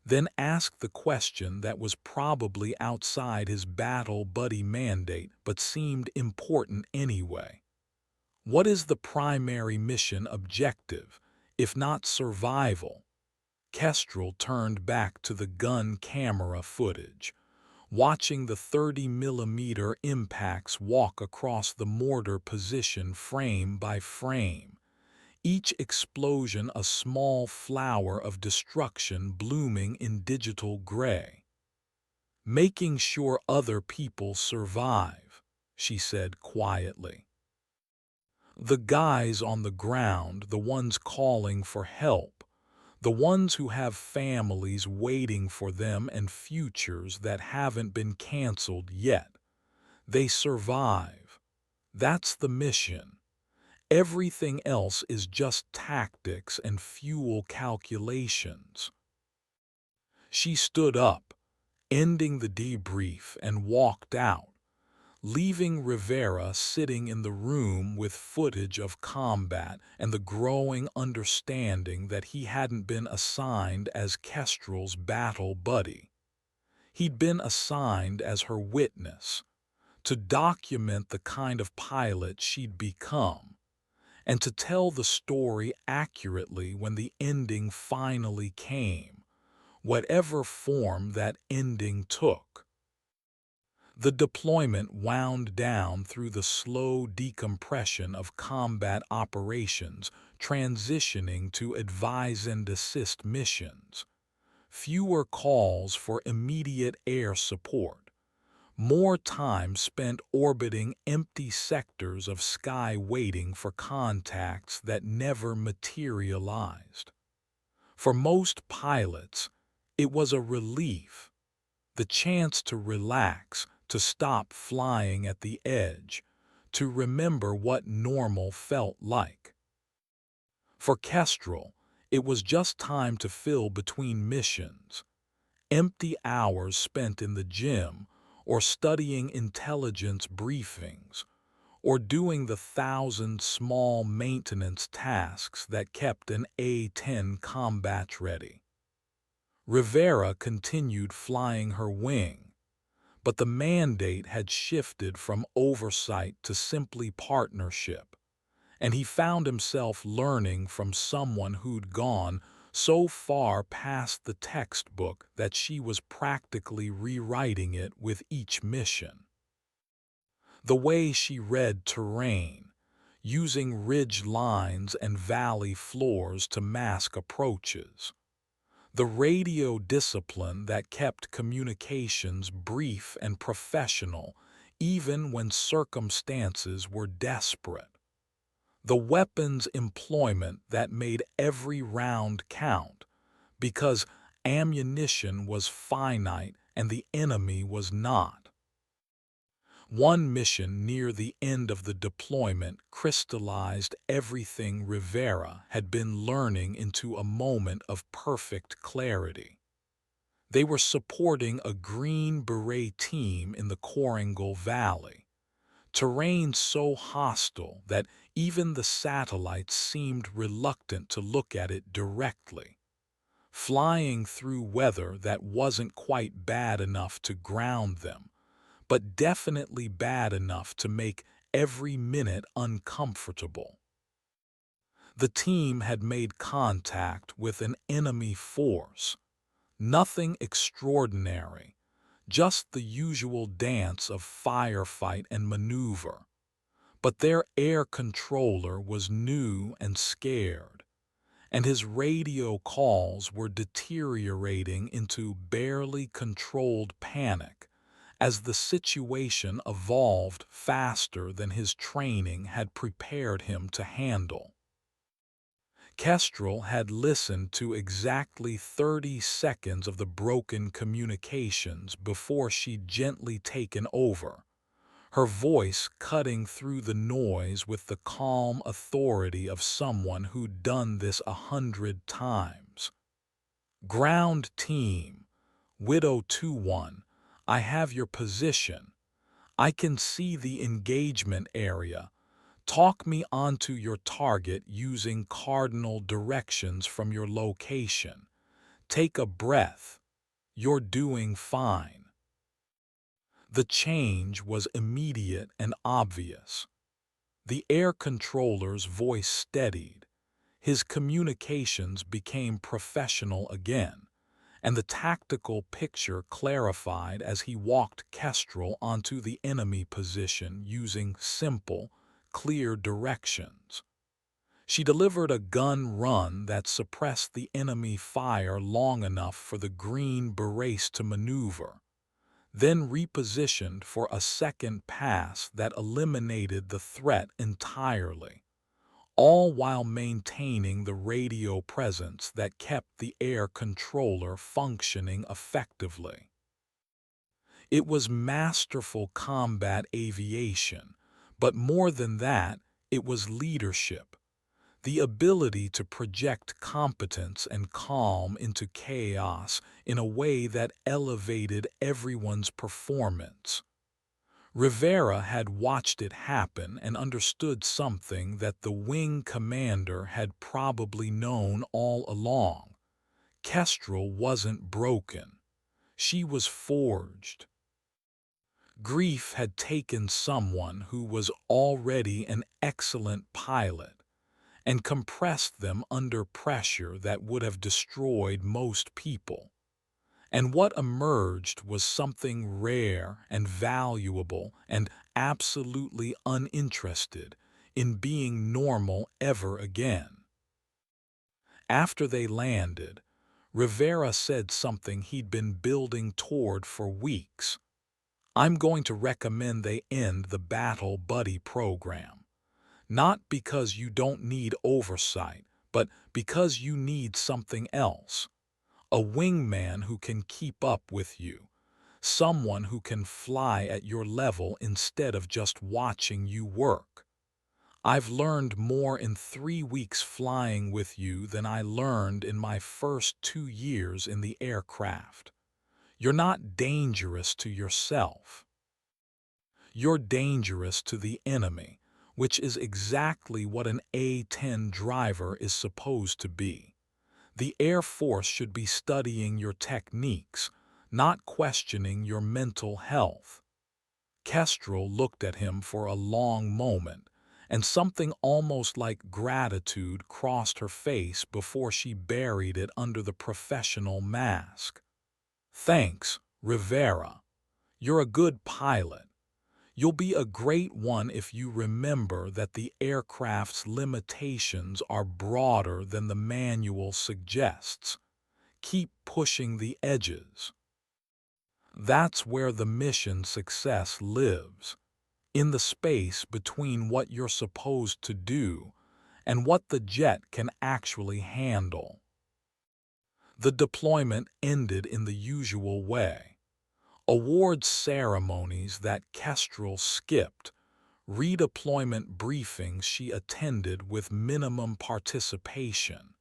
then asked the question that was probably outside his battle buddy mandate but seemed important anyway. What is the primary mission objective, if not survival? Kestrel turned back to the gun camera footage, watching the 30mm impacts walk across the mortar position frame by frame, each explosion a small flower of destruction blooming in digital gray. Making sure other people survive, she said quietly. The guys on the ground, the ones calling for help, the ones who have families waiting for them and futures that haven't been canceled yet. They survive. That's the mission. Everything else is just tactics and fuel calculations. She stood up, ending the debrief, and walked out, leaving Rivera sitting in the room with footage of combat and the growing understanding that he hadn't been assigned as Kestrel's battle buddy. He'd been assigned as her witness, to document the kind of pilot she'd become, and to tell the story accurately when the ending finally came, whatever form that ending took. The deployment wound down through the slow decompression of combat operations, transitioning to advise and assist missions. Fewer calls for immediate air support. More time spent orbiting empty sectors of sky waiting for contacts that never materialized. For most pilots, it was a relief, the chance to relax, to stop flying at the edge, to remember what normal felt like. For Kestrel, it was just time to fill between missions, empty hours spent in the gym or studying intelligence briefings, or doing the 1,000 small maintenance tasks that kept an A-10 combat ready. Rivera continued flying her wing, but the mandate had shifted from oversight to simply partnership, and he found himself learning from someone who'd gone so far past the textbook that she was practically rewriting it with each mission. The way she read terrain, using ridge lines and valley floors to mask approaches. The radio discipline that kept communications brief and professional even when circumstances were desperate. The weapons employment that made every round count because ammunition was finite and the enemy was not. One mission near the end of the deployment crystallized everything Rivera had been learning into a moment of perfect clarity. They were supporting a Green Beret team in the Korangal Valley, terrain so hostile that even the satellites seemed reluctant to look at it directly, flying through weather that wasn't quite bad enough to ground them, but definitely bad enough to make every minute uncomfortable. The team had made contact with an enemy force. Nothing extraordinary, just the usual dance of firefight and maneuver. But their air controller was new and scared, and his radio calls were deteriorating into barely controlled panic as the situation evolved faster than his training had prepared him to handle. Kestrel had listened to exactly 30 seconds of the broken communications before she'd gently taken over, her voice cutting through the noise with the calm authority of someone who'd done this 100 times. Ground team, Widow 2-1, I have your position. I can see the engagement area. Talk me onto your target using cardinal directions from your location. Take a breath. You're doing fine. The change was immediate and obvious. The air controller's voice steadied. His communications became professional again, and the tactical picture clarified as he walked Kestrel onto the enemy position using simple, clear directions. She delivered a gun run that suppressed the enemy fire long enough for the Green Berets to maneuver, then repositioned for a second pass that eliminated the threat entirely, all while maintaining the radio presence that kept the air controller functioning effectively. It was masterful combat aviation, but more than that, it was leadership. The ability to project competence and calm into chaos in a way that elevated everyone's performance. Rivera had watched it happen and understood something that the wing commander had probably known all along. Kestrel wasn't broken. She was forged. Grief had taken someone who was already an excellent pilot and compressed them under pressure that would have destroyed most people. And what emerged was something rare and valuable and absolutely uninterested in being normal ever again. After they landed, Rivera said something he'd been building toward for weeks. I'm going to recommend they end the Battle Buddy program. Not because you don't need oversight, but because you need something else. A wingman who can keep up with you. Someone who can fly at your level instead of just watching you work. I've learned more in 3 weeks flying with you than I learned in my first 2 years in the aircraft. You're not dangerous to yourself. You're dangerous to the enemy, which is exactly what an A-10 driver is supposed to be. The Air Force should be studying your techniques, not questioning your mental health. Kestrel looked at him for a long moment, and something almost like gratitude crossed her face before she buried it under the professional mask. Thanks, Rivera. You're a good pilot. You'll be a great one if you remember that the aircraft's limitations are broader than the manual suggests. Keep pushing the edges. That's where the mission success lives, in the space between what you're supposed to do and what the jet can actually handle. The deployment ended in the usual way. Awards ceremonies that Kestrel skipped, redeployment briefings she attended with minimum participation,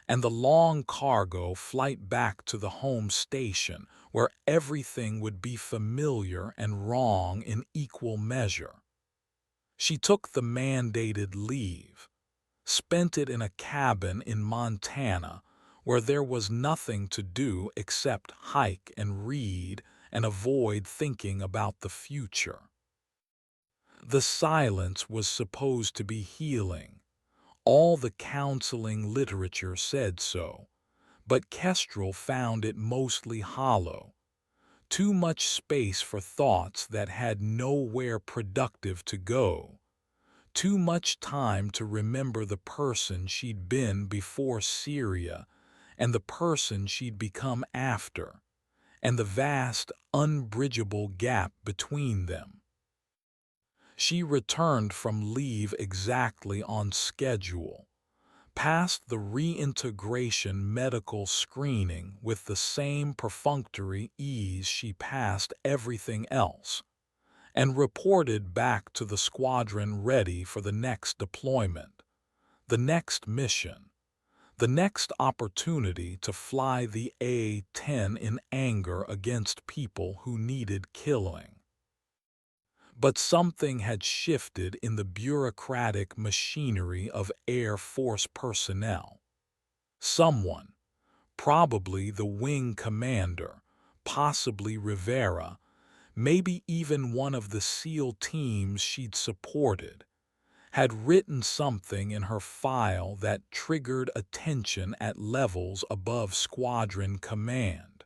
and the long cargo flight back to the home station where everything would be familiar and wrong in equal measure. She took the mandated leave, spent it in a cabin in Montana where there was nothing to do except hike and read and avoid thinking about the future. The silence was supposed to be healing. All the counseling literature said so, but Kestrel found it mostly hollow. Too much space for thoughts that had nowhere productive to go. Too much time to remember the person she'd been before Syria and the person she'd become after, and the vast, unbridgeable gap between them. She returned from leave exactly on schedule, passed the reintegration medical screening with the same perfunctory ease she passed everything else, and reported back to the squadron ready for the next deployment, the next mission, the next opportunity to fly the A-10 in anger against people who needed killing. But something had shifted in the bureaucratic machinery of Air Force personnel. Someone, probably the wing commander, possibly Rivera, maybe even one of the SEAL teams she'd supported, had written something in her file that triggered attention at levels above squadron command.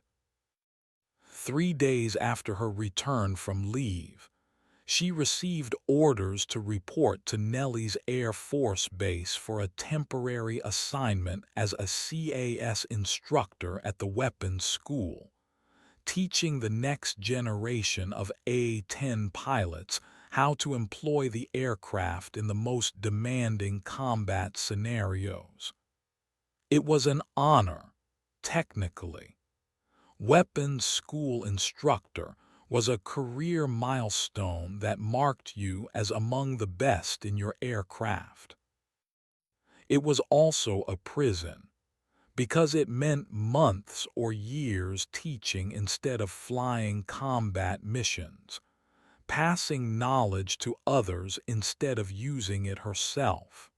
3 days after her return from leave, she received orders to report to Nellis Air Force Base for a temporary assignment as a CAS instructor at the weapons school, teaching the next generation of A-10 pilots how to employ the aircraft in the most demanding combat scenarios. It was an honor, technically. Weapons school instructor was a career milestone that marked you as among the best in your aircraft. It was also a prison, because it meant months or years teaching instead of flying combat missions, passing knowledge to others instead of using it herself.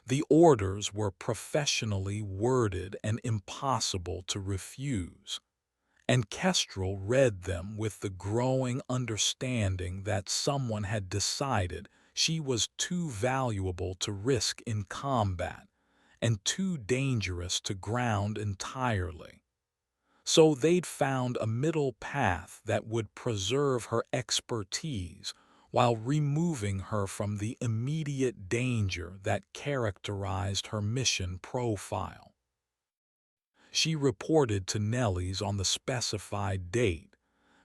The orders were professionally worded and impossible to refuse, and Kestrel read them with the growing understanding that someone had decided she was too valuable to risk in combat and too dangerous to ground entirely. So they'd found a middle path that would preserve her expertise while removing her from the immediate danger that characterized her mission profile. She reported to Nellis on the specified date,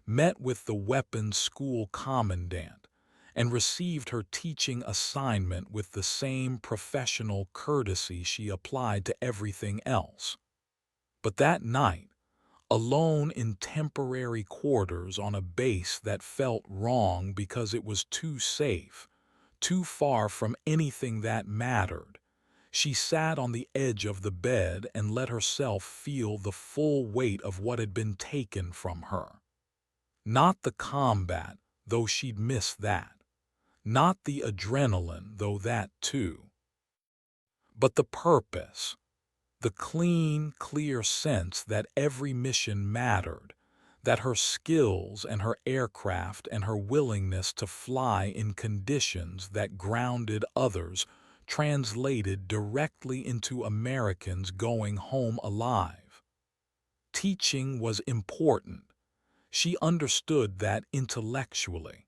met with the weapons school commandant, and received her teaching assignment with the same professional courtesy she applied to everything else. But that night, alone in temporary quarters on a base that felt wrong because it was too safe, too far from anything that mattered, she sat on the edge of the bed and let herself feel the full weight of what had been taken from her. Not the combat, though she'd miss that. Not the adrenaline, though that too. But the purpose, the clean, clear sense that every mission mattered, that her skills and her aircraft and her willingness to fly in conditions that grounded others translated directly into Americans going home alive. Teaching was important. She understood that intellectually.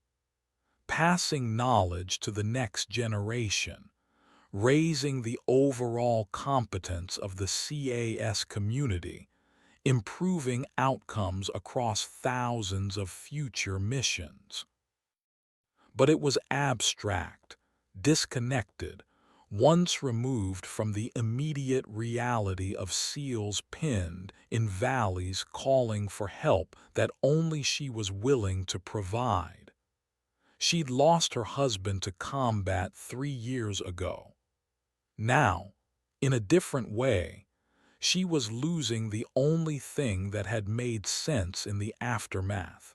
Passing knowledge to the next generation, raising the overall competence of the CAS community, improving outcomes across thousands of future missions. But it was abstract, disconnected, once removed from the immediate reality of SEALs pinned in valleys calling for help that only she was willing to provide. She'd lost her husband to combat 3 years ago. Now, in a different way, she was losing the only thing that had made sense in the aftermath: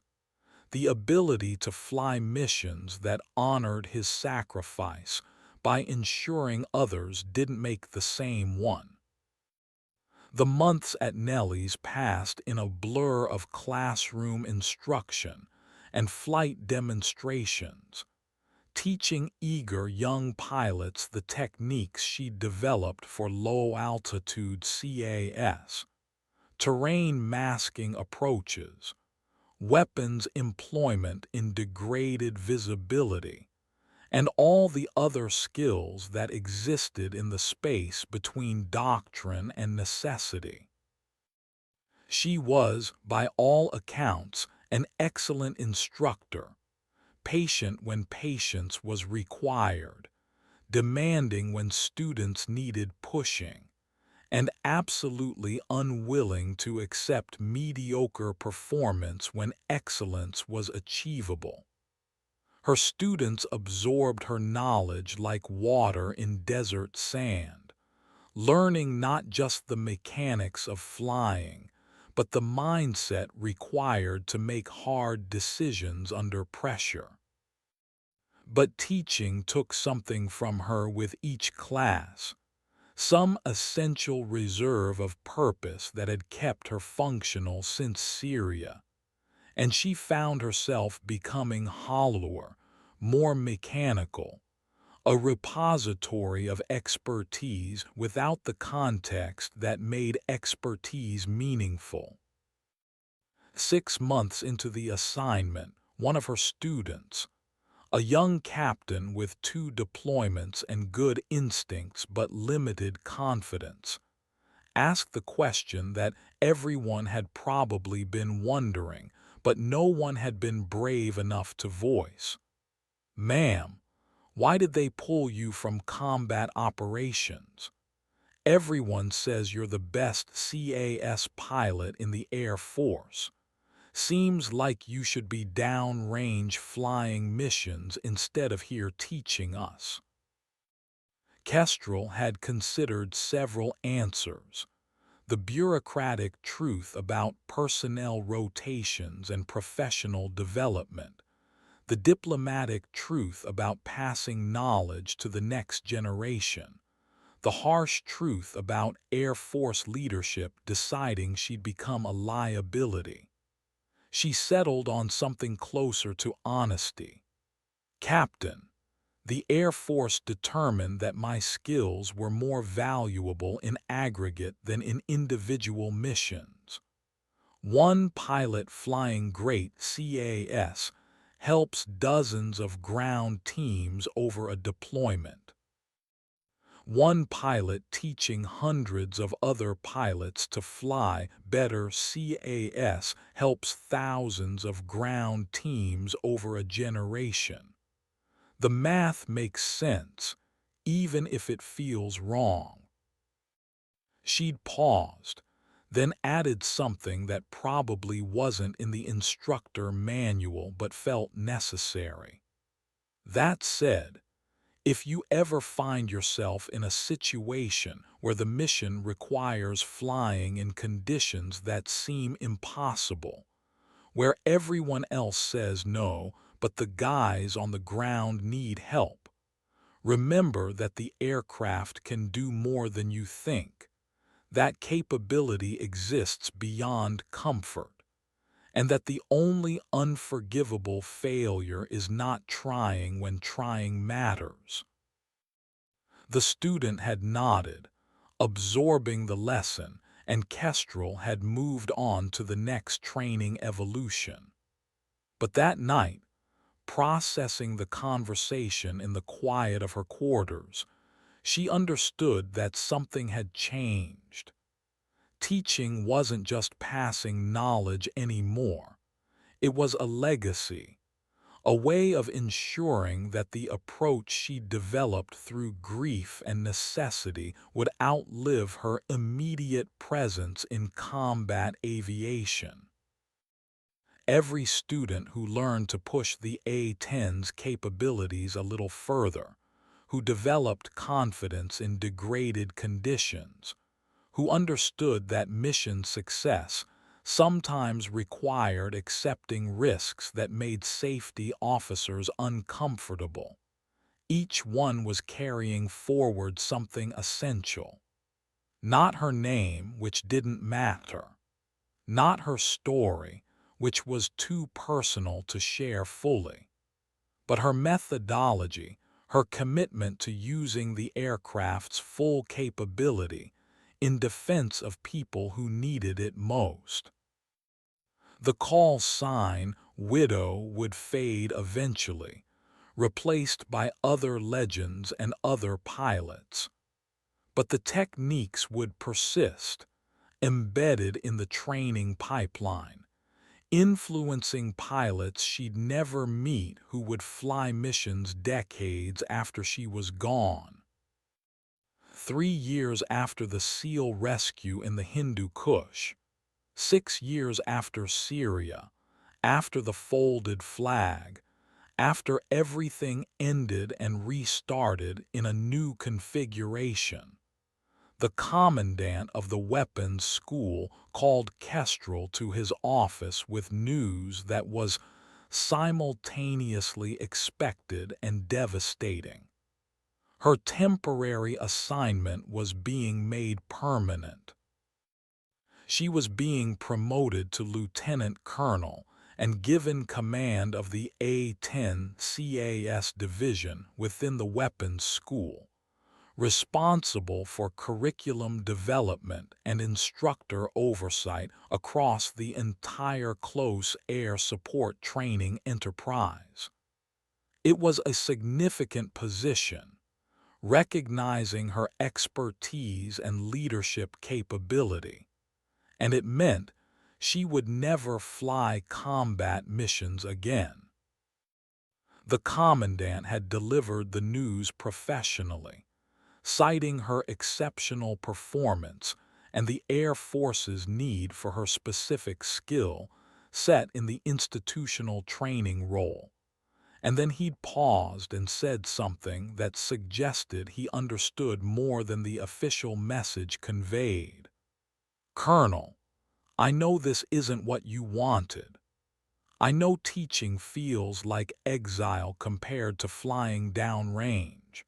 the ability to fly missions that honored his sacrifice by ensuring others didn't make the same one. The months at Nellis passed in a blur of classroom instruction and flight demonstrations, teaching eager young pilots the techniques she'd developed for low-altitude CAS, terrain masking approaches, weapons employment in degraded visibility, and all the other skills that existed in the space between doctrine and necessity. She was, by all accounts, an excellent instructor, patient when patience was required, demanding when students needed pushing, and absolutely unwilling to accept mediocre performance when excellence was achievable. Her students absorbed her knowledge like water in desert sand, learning not just the mechanics of flying, but the mindset required to make hard decisions under pressure. But teaching took something from her with each class, some essential reserve of purpose that had kept her functional since Syria, and she found herself becoming hollower, more mechanical, a repository of expertise without the context that made expertise meaningful. 6 months into the assignment, one of her students, a young captain with 2 deployments and good instincts but limited confidence, asked the question that everyone had probably been wondering, but no one had been brave enough to voice. "Ma'am, why did they pull you from combat operations? Everyone says you're the best CAS pilot in the Air Force. Seems like you should be downrange flying missions instead of here teaching us." Kestrel had considered several answers: the bureaucratic truth about personnel rotations and professional development, the diplomatic truth about passing knowledge to the next generation, the harsh truth about Air Force leadership deciding she'd become a liability. She settled on something closer to honesty. "Captain, the Air Force determined that my skills were more valuable in aggregate than in individual missions. One pilot flying great CAS helps dozens of ground teams over a deployment. One pilot teaching hundreds of other pilots to fly better CAS helps thousands of ground teams over a generation. The math makes sense, even if it feels wrong." She'd paused, then added something that probably wasn't in the instructor manual but felt necessary. "That said, if you ever find yourself in a situation where the mission requires flying in conditions that seem impossible, where everyone else says no, but the guys on the ground need help, remember that the aircraft can do more than you think. That capability exists beyond comfort, and that the only unforgivable failure is not trying when trying matters." The student had nodded, absorbing the lesson, and Kestrel had moved on to the next training evolution. But that night, processing the conversation in the quiet of her quarters, she understood that something had changed. Teaching wasn't just passing knowledge anymore. It was a legacy, a way of ensuring that the approach she developed through grief and necessity would outlive her immediate presence in combat aviation. Every student who learned to push the A-10's capabilities a little further, who developed confidence in degraded conditions, who understood that mission success sometimes required accepting risks that made safety officers uncomfortable. Each one was carrying forward something essential. Not her name, which didn't matter. Not her story, which was too personal to share fully. But her methodology, her commitment to using the aircraft's full capability in defense of people who needed it most. The call sign Widow would fade eventually, replaced by other legends and other pilots. But the techniques would persist, embedded in the training pipeline, influencing pilots she'd never meet who would fly missions decades after she was gone. 3 years after the SEAL rescue in the Hindu Kush, 6 years after Syria, after the folded flag, after everything ended and restarted in a new configuration, the commandant of the weapons school called Kestrel to his office with news that was simultaneously expected and devastating. Her temporary assignment was being made permanent. She was being promoted to lieutenant colonel and given command of the A-10 CAS division within the weapons school, responsible for curriculum development and instructor oversight across the entire close air support training enterprise. It was a significant position, recognizing her expertise and leadership capability, and it meant she would never fly combat missions again. The commandant had delivered the news professionally, citing her exceptional performance and the Air Force's need for her specific skill set in the institutional training role. And then he'd paused and said something that suggested he understood more than the official message conveyed. "Colonel, I know this isn't what you wanted. I know teaching feels like exile compared to flying downrange.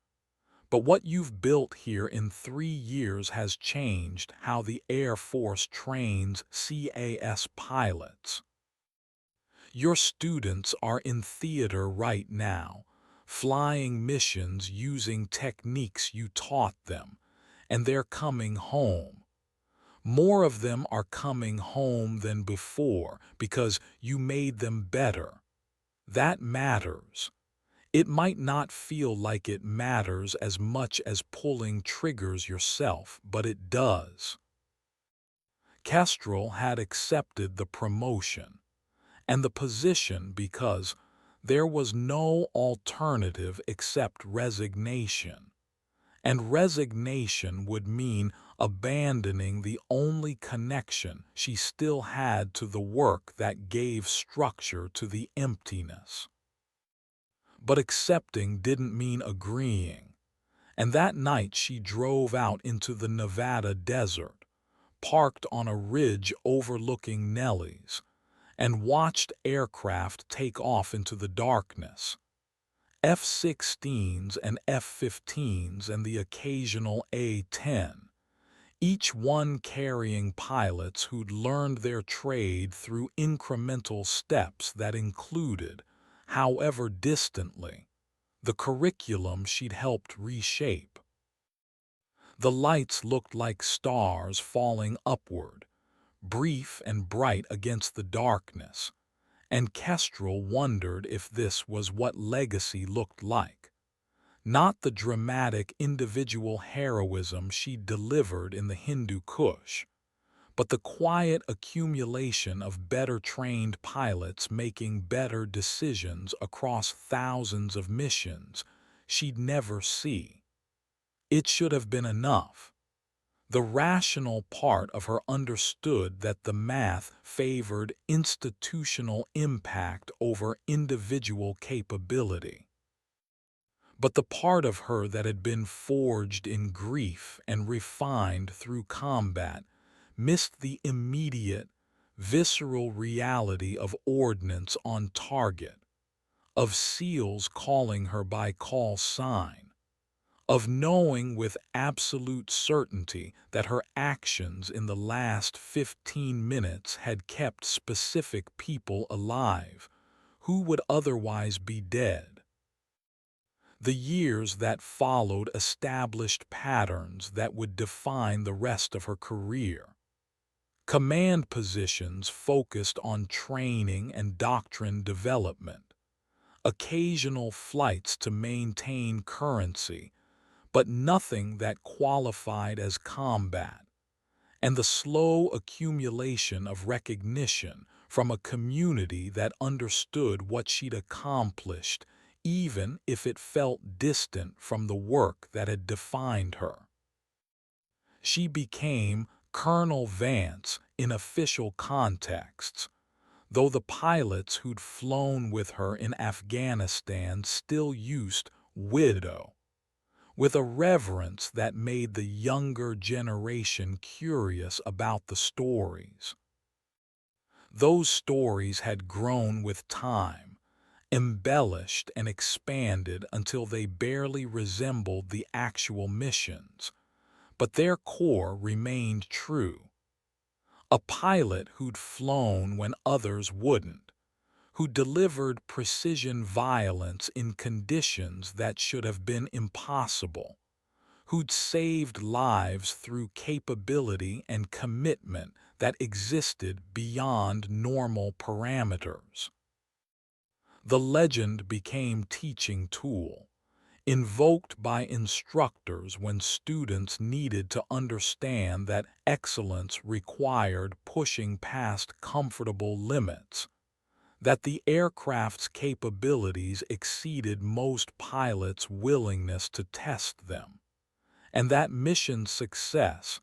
But what you've built here in 3 years has changed how the Air Force trains CAS pilots. Your students are in theater right now, flying missions using techniques you taught them, and they're coming home. More of them are coming home than before because you made them better. That matters. It might not feel like it matters as much as pulling triggers yourself, but it does." Kestrel had accepted the promotion and the position because there was no alternative except resignation. And resignation would mean abandoning the only connection she still had to the work that gave structure to the emptiness. But accepting didn't mean agreeing, and that night she drove out into the Nevada desert, parked on a ridge overlooking Nellies, and watched aircraft take off into the darkness. F-16s and F-15s and the occasional A-10, each one carrying pilots who'd learned their trade through incremental steps that included, however distantly, the curriculum she'd helped reshape. The lights looked like stars falling upward, brief and bright against the darkness, and Kestrel wondered if this was what legacy looked like. Not the dramatic individual heroism she delivered in the Hindu Kush, but the quiet accumulation of better-trained pilots making better decisions across thousands of missions she'd never see. It should have been enough. The rational part of her understood that the math favored institutional impact over individual capability. But the part of her that had been forged in grief and refined through combat missed the immediate, visceral reality of ordnance on target, of SEALs calling her by call sign, of knowing with absolute certainty that her actions in the last 15 minutes had kept specific people alive who would otherwise be dead. The years that followed established patterns that would define the rest of her career. Command positions focused on training and doctrine development. Occasional flights to maintain currency, but nothing that qualified as combat. And the slow accumulation of recognition from a community that understood what she'd accomplished, even if it felt distant from the work that had defined her. She became Colonel Vance in official contexts, though the pilots who'd flown with her in Afghanistan still used widow, with a reverence that made the younger generation curious about the stories. Those stories had grown with time, embellished and expanded until they barely resembled the actual missions, but their core remained true. A pilot who'd flown when others wouldn't, who delivered precision violence in conditions that should have been impossible, who'd saved lives through capability and commitment that existed beyond normal parameters. The legend became teaching tool, invoked by instructors when students needed to understand that excellence required pushing past comfortable limits, that the aircraft's capabilities exceeded most pilots' willingness to test them, and that mission success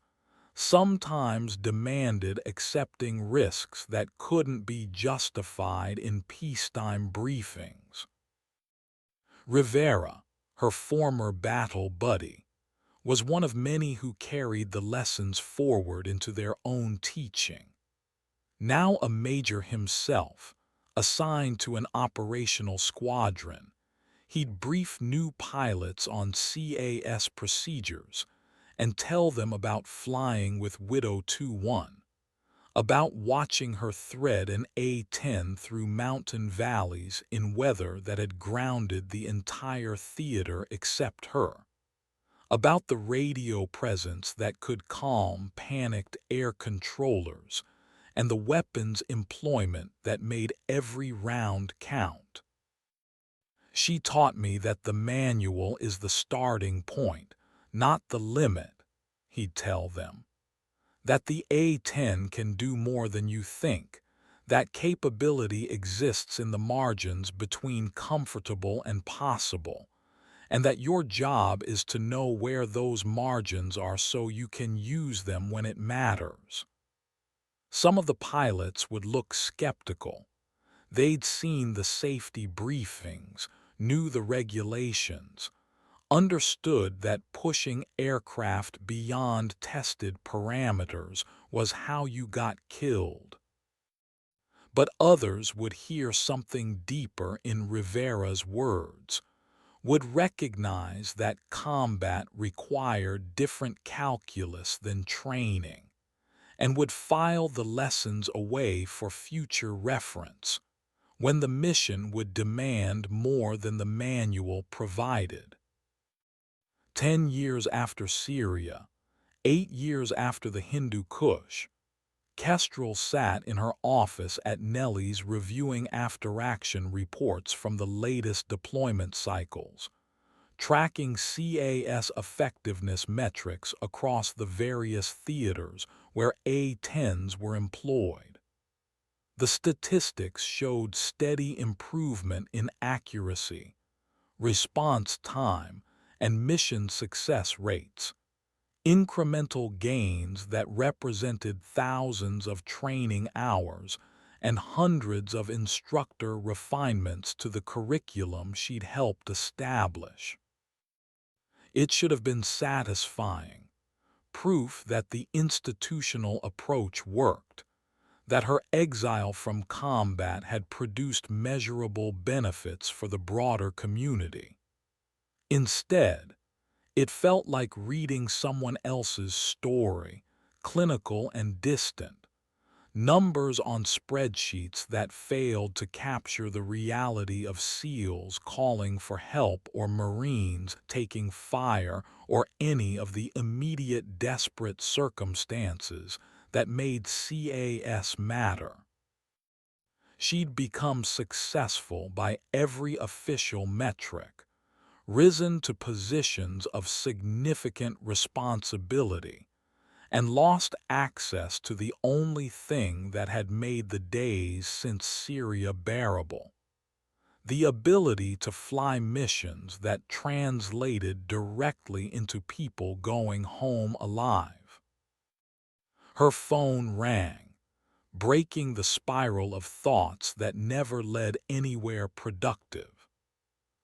sometimes demanded accepting risks that couldn't be justified in peacetime briefings. Rivera, her former battle buddy, was one of many who carried the lessons forward into their own teaching. Now a major himself, assigned to an operational squadron, he'd brief new pilots on CAS procedures and tell them about flying with Widow 2-1, about watching her thread an A-10 through mountain valleys in weather that had grounded the entire theater except her, about the radio presence that could calm panicked air controllers, and the weapons employment that made every round count. She taught me that the manual is the starting point, not the limit, he'd tell them. That the A-10 can do more than you think, that capability exists in the margins between comfortable and possible, and that your job is to know where those margins are so you can use them when it matters. Some of the pilots would look skeptical. They'd seen the safety briefings, knew the regulations, understood that pushing aircraft beyond tested parameters was how you got killed. But others would hear something deeper in Rivera's words, would recognize that combat required different calculus than training, and would file the lessons away for future reference, when the mission would demand more than the manual provided. 10 years after Syria, 8 years after the Hindu Kush, Kestrel sat in her office at Nellie's reviewing after-action reports from the latest deployment cycles, tracking CAS effectiveness metrics across the various theaters where A-10s were employed. The statistics showed steady improvement in accuracy, response time, and mission success rates, incremental gains that represented thousands of training hours and hundreds of instructor refinements to the curriculum she'd helped establish. It should have been satisfying, proof that the institutional approach worked, that her exile from combat had produced measurable benefits for the broader community. Instead, it felt like reading someone else's story, clinical and distant, numbers on spreadsheets that failed to capture the reality of SEALs calling for help or Marines taking fire or any of the immediate desperate circumstances that made CAS matter. She'd become successful by every official metric, risen to positions of significant responsibility, and lost access to the only thing that had made the days since Syria bearable: the ability to fly missions that translated directly into people going home alive. Her phone rang, breaking the spiral of thoughts that never led anywhere productive.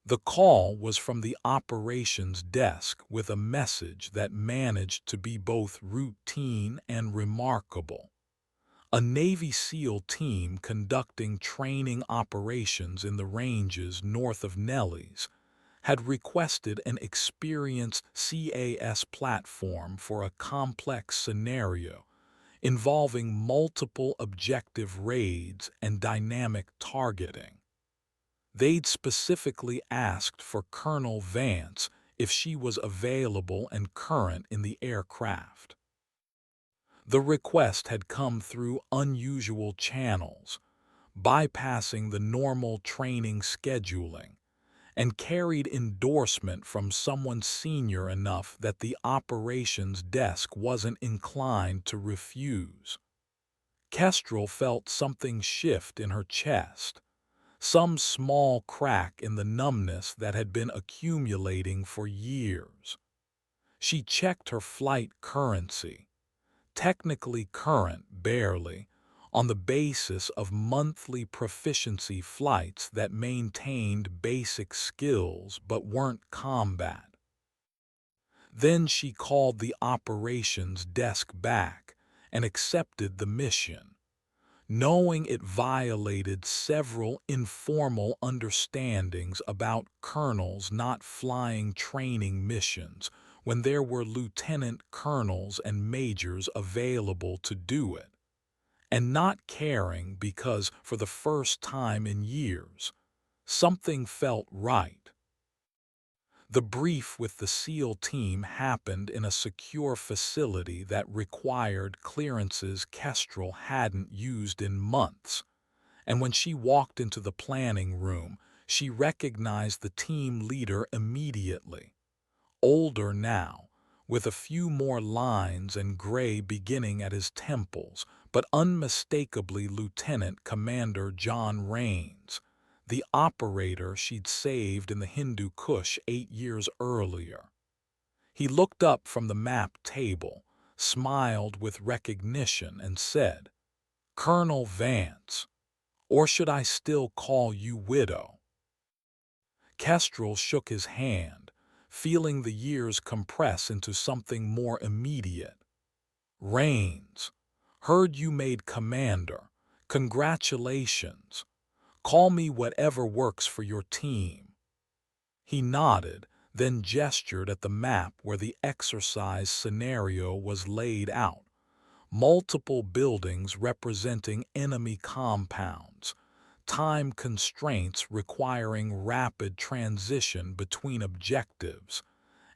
The call was from the operations desk with a message that managed to be both routine and remarkable. A Navy SEAL team conducting training operations in the ranges north of Nellis had requested an experienced CAS platform for a complex scenario involving multiple objective raids and dynamic targeting. They'd specifically asked for Colonel Vance if she was available and current in the aircraft. The request had come through unusual channels, bypassing the normal training scheduling, and carried endorsement from someone senior enough that the operations desk wasn't inclined to refuse. Kestrel felt something shift in her chest, some small crack in the numbness that had been accumulating for years. She checked her flight currency, technically current barely, on the basis of monthly proficiency flights that maintained basic skills but weren't combat. Then she called the operations desk back and accepted the mission, knowing it violated several informal understandings about colonels not flying training missions when there were lieutenant colonels and majors available to do it, and not caring because, for the first time in years, something felt right. The brief with the SEAL team happened in a secure facility that required clearances Kestrel hadn't used in months, and when she walked into the planning room, she recognized the team leader immediately. Older now, with a few more lines and gray beginning at his temples, but unmistakably Lieutenant Commander John Rains, the operator she'd saved in the Hindu Kush 8 years earlier. He looked up from the map table, smiled with recognition, and said, "Colonel Vance, or should I still call you Widow?" Kestrel shook his hand, feeling the years compress into something more immediate. "Rains, heard you made commander. Congratulations. Call me whatever works for your team." He nodded, then gestured at the map where the exercise scenario was laid out: multiple buildings representing enemy compounds, time constraints requiring rapid transition between objectives,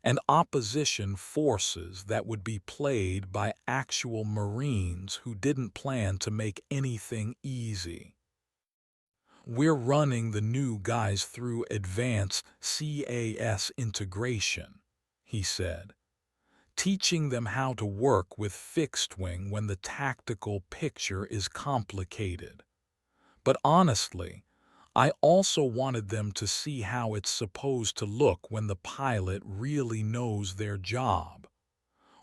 and opposition forces that would be played by actual Marines who didn't plan to make anything easy. "We're running the new guys through advanced CAS integration," he said, "teaching them how to work with fixed-wing when the tactical picture is complicated. But honestly, I also wanted them to see how it's supposed to look when the pilot really knows their job.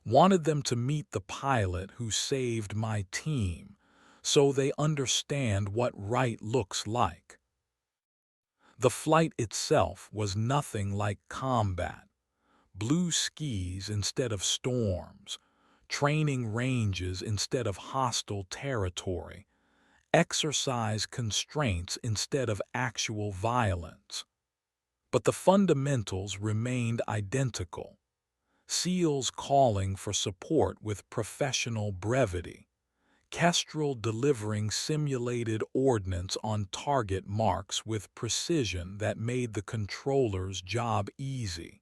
Wanted them to meet the pilot who saved my team, so they understand what right looks like." The flight itself was nothing like combat. Blue skies instead of storms, training ranges instead of hostile territory, exercise constraints instead of actual violence. But the fundamentals remained identical: SEALs calling for support with professional brevity, Kestrel delivering simulated ordnance on target marks with precision that made the controller's job easy.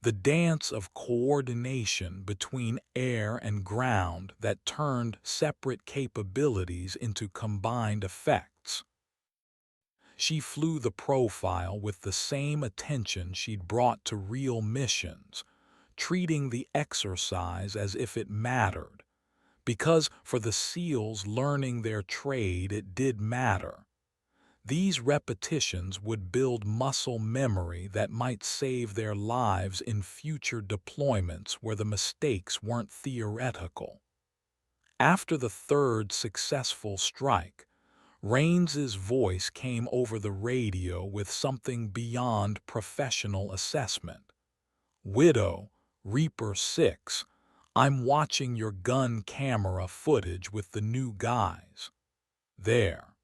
The dance of coordination between air and ground that turned separate capabilities into combined effects. She flew the profile with the same attention she'd brought to real missions, treating the exercise as if it mattered, because for the SEALs learning their trade it did matter. These repetitions would build muscle memory that might save their lives in future deployments where the mistakes weren't theoretical. After the third successful strike, Raines's voice came over the radio with something beyond professional assessment. "Widow, Reaper 6, I'm watching your gun camera footage with the new guys. There."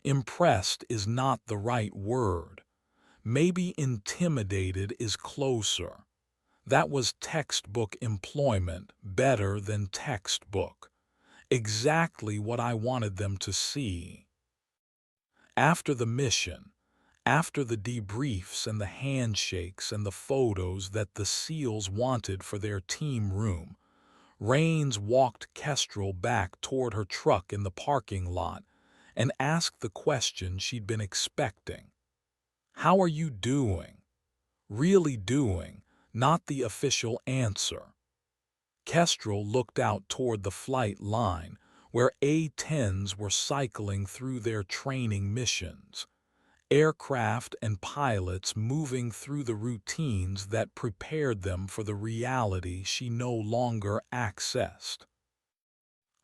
Impressed is not the right word. Maybe intimidated is closer. That was textbook employment, better than textbook. Exactly what I wanted them to see. After the mission, after the debriefs and the handshakes and the photos that the SEALs wanted for their team room, Raines walked Kestrel back toward her truck in the parking lot and asked the question she'd been expecting. "How are you doing?" Really doing, not the official answer. Kestrel looked out toward the flight line, where A-10s were cycling through their training missions, aircraft and pilots moving through the routines that prepared them for the reality she no longer accessed.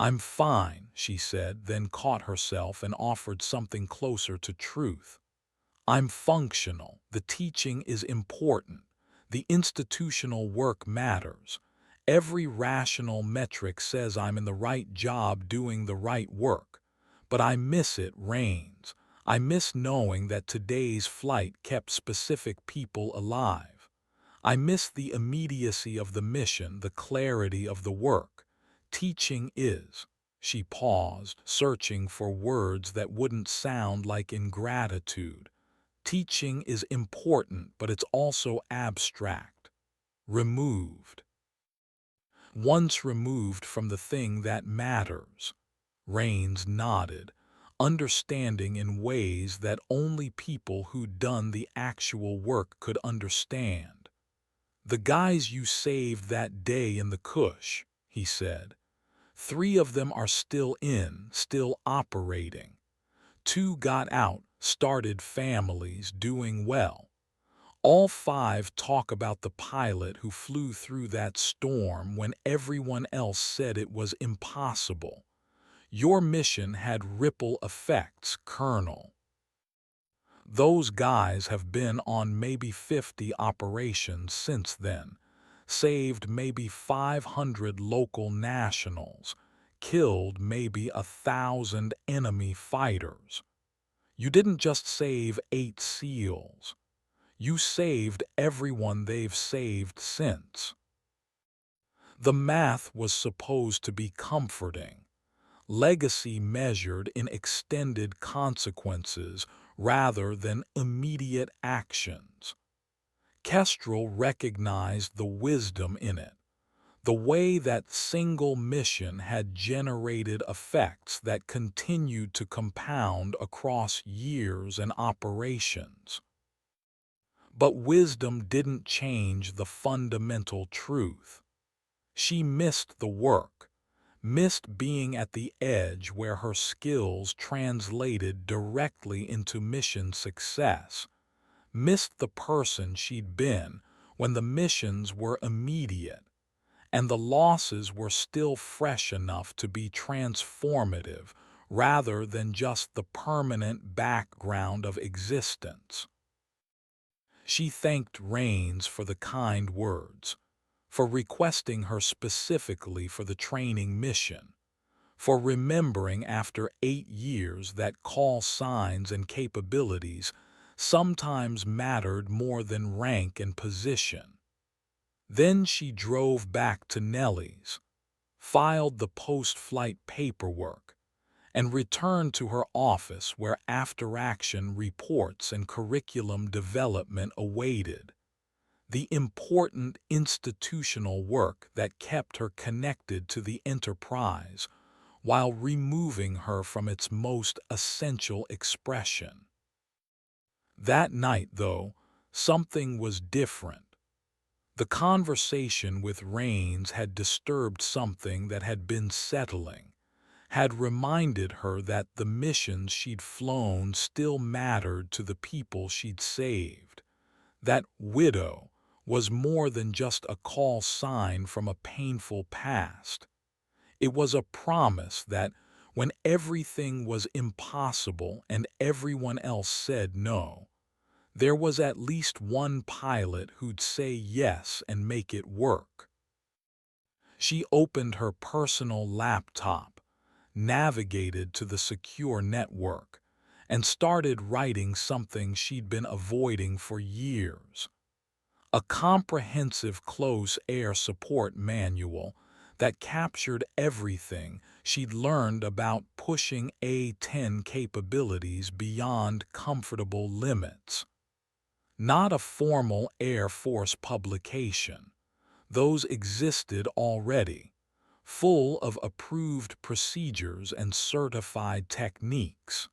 "I'm fine," she said, then caught herself and offered something closer to truth. "I'm functional. The teaching is important. The institutional work matters. Every rational metric says I'm in the right job doing the right work. But I miss it, Raines. I miss knowing that today's flight kept specific people alive. I miss the immediacy of the mission, the clarity of the work. Teaching is." She paused, searching for words that wouldn't sound like ingratitude. "Teaching is important, but it's also abstract. Removed. Once removed from the thing that matters." Raines nodded, understanding in ways that only people who'd done the actual work could understand. "The guys you saved that day in the Cush," he said. "3 of them are still operating. 2 got out, started families, doing well. All 5 talk about the pilot who flew through that storm when everyone else said it was impossible. Your mission had ripple effects, Colonel. Those guys have been on maybe 50 operations since then, saved maybe 500 local nationals, killed maybe 1,000 enemy fighters. You didn't just save 8 SEALs. You saved everyone they've saved since." The math was supposed to be comforting. Legacy measured in extended consequences rather than immediate actions. Kestrel recognized the wisdom in it, the way that single mission had generated effects that continued to compound across years and operations. But wisdom didn't change the fundamental truth. She missed the work, missed being at the edge where her skills translated directly into mission success, missed the person she'd been when the missions were immediate and the losses were still fresh enough to be transformative rather than just the permanent background of existence. She thanked Raines for the kind words, for requesting her specifically for the training mission, for remembering after 8 years that call signs and capabilities sometimes mattered more than rank and position. Then she drove back to Nellie's. filed the post-flight paperwork, and returned to her office where after-action reports and curriculum development awaited, the important institutional work that kept her connected to the enterprise while removing her from its most essential expression. That night, though, something was different. The conversation with Rains had disturbed something that had been settling, had reminded her that the missions she'd flown still mattered to the people she'd saved. That widow was more than just a call sign from a painful past. It was a promise that when everything was impossible and everyone else said no, there was at least one pilot who'd say yes and make it work. She opened her personal laptop, navigated to the secure network, and started writing something she'd been avoiding for years. A comprehensive close air support manual that captured everything she'd learned about pushing A-10 capabilities beyond comfortable limits. Not a formal Air Force publication. Those existed already, full of approved procedures and certified techniques.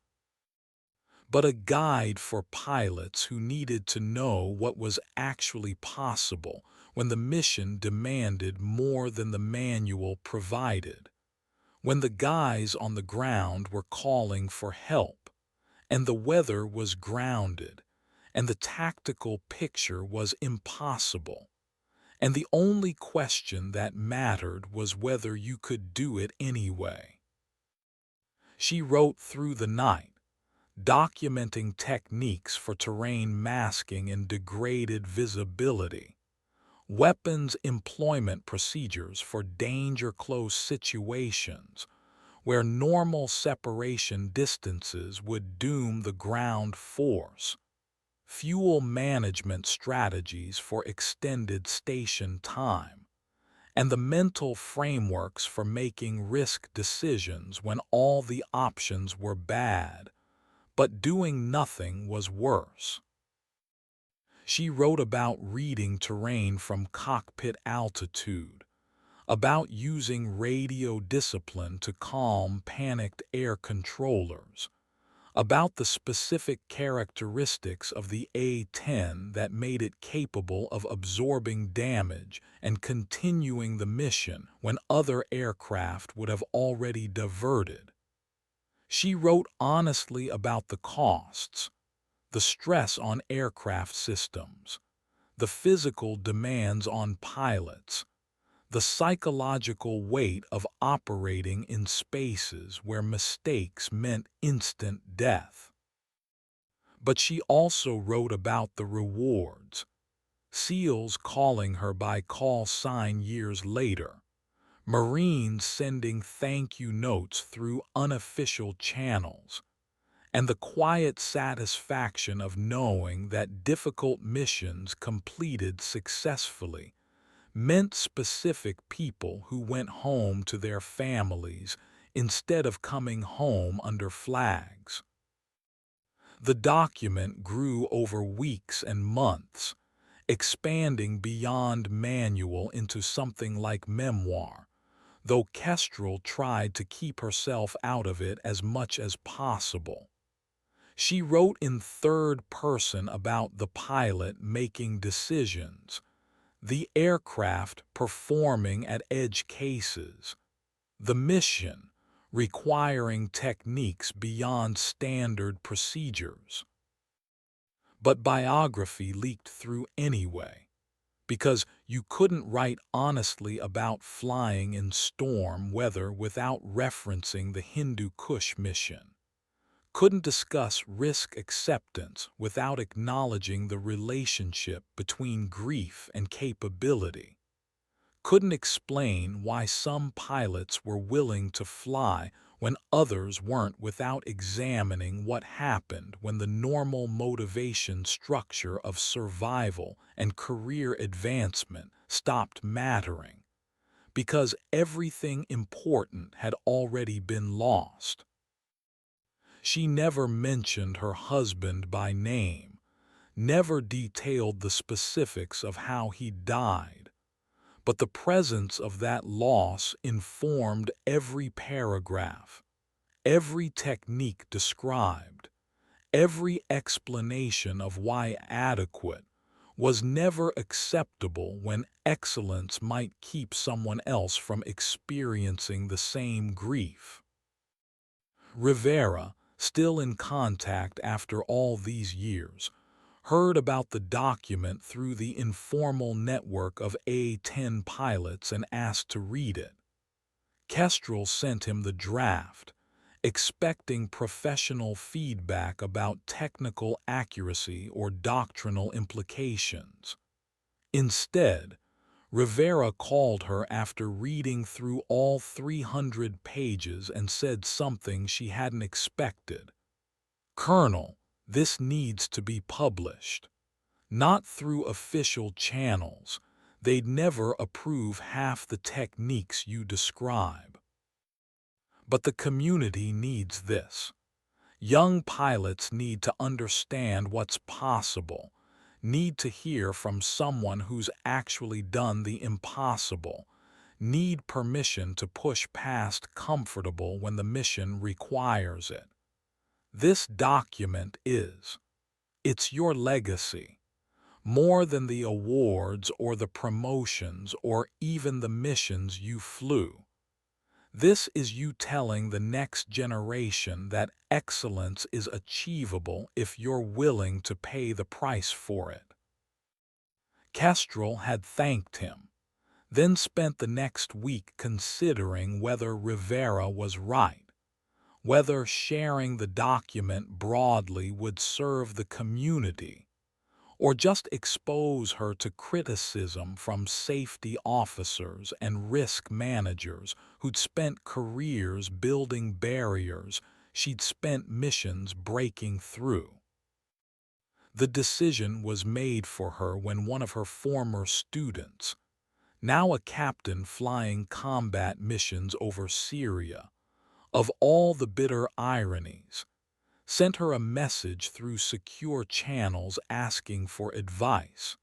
But a guide for pilots who needed to know what was actually possible when the mission demanded more than the manual provided, when the guys on the ground were calling for help, and the weather was grounded, and the tactical picture was impossible, and the only question that mattered was whether you could do it anyway. She wrote through the night, documenting techniques for terrain masking and degraded visibility, weapons employment procedures for danger-close situations where normal separation distances would doom the ground force, fuel management strategies for extended station time, and the mental frameworks for making risk decisions when all the options were bad, but doing nothing was worse. She wrote about reading terrain from cockpit altitude, about using radio discipline to calm panicked air controllers, about the specific characteristics of the A-10 that made it capable of absorbing damage and continuing the mission when other aircraft would have already diverted. She wrote honestly about the costs, the stress on aircraft systems, the physical demands on pilots, the psychological weight of operating in spaces where mistakes meant instant death. But she also wrote about the rewards, SEALs calling her by call sign years later, Marines sending thank you notes through unofficial channels, and the quiet satisfaction of knowing that difficult missions completed successfully meant specific people who went home to their families instead of coming home under flags. The document grew over weeks and months, expanding beyond manual into something like memoir, though Kestrel tried to keep herself out of it as much as possible. She wrote in third person about the pilot making decisions, the aircraft performing at edge cases, the mission requiring techniques beyond standard procedures. But biography leaked through anyway, because you couldn't write honestly about flying in storm weather without referencing the Hindu Kush mission. Couldn't discuss risk acceptance without acknowledging the relationship between grief and capability. Couldn't explain why some pilots were willing to fly when others weren't without examining what happened when the normal motivation structure of survival and career advancement stopped mattering. because everything important had already been lost. She never mentioned her husband by name, never detailed the specifics of how he died, but the presence of that loss informed every paragraph, every technique described, every explanation of why adequate was never acceptable when excellence might keep someone else from experiencing the same grief. Rivera, still in contact after all these years, heard about the document through the informal network of A-10 pilots and asked to read it. Kestrel sent him the draft, expecting professional feedback about technical accuracy or doctrinal implications. Instead, Rivera called her after reading through all 300 pages and said something she hadn't expected. "Colonel, this needs to be published. Not through official channels. They'd never approve half the techniques you describe. But the community needs this. Young pilots need to understand what's possible, need to hear from someone who's actually done the impossible, need permission to push past comfortable when the mission requires it. This document is. It's your legacy. More than the awards or the promotions or even the missions you flew. This is you telling the next generation that excellence is achievable if you're willing to pay the price for it." Kestrel had thanked him, then spent the next week considering whether Rivera was right, whether sharing the document broadly would serve the community, or just expose her to criticism from safety officers and risk managers who'd spent careers building barriers she'd spent missions breaking through. The decision was made for her when one of her former students, now a captain flying combat missions over Syria, of all the bitter ironies, sent her a message through secure channels asking for advice.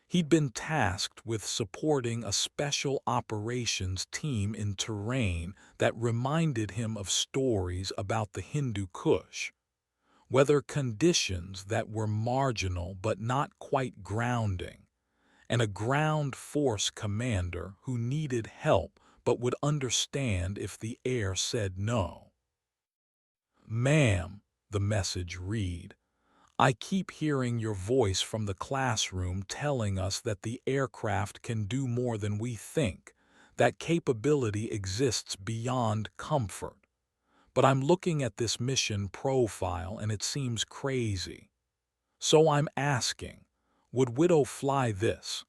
He'd been tasked with supporting a special operations team in terrain that reminded him of stories about the Hindu Kush, weather conditions that were marginal but not quite grounding, and a ground force commander who needed help but would understand if the air said no. "Ma'am," the message read, "I keep hearing your voice from the classroom telling us that the aircraft can do more than we think, that capability exists beyond comfort. But I'm looking at this mission profile and it seems crazy. So I'm asking, would Widow fly this?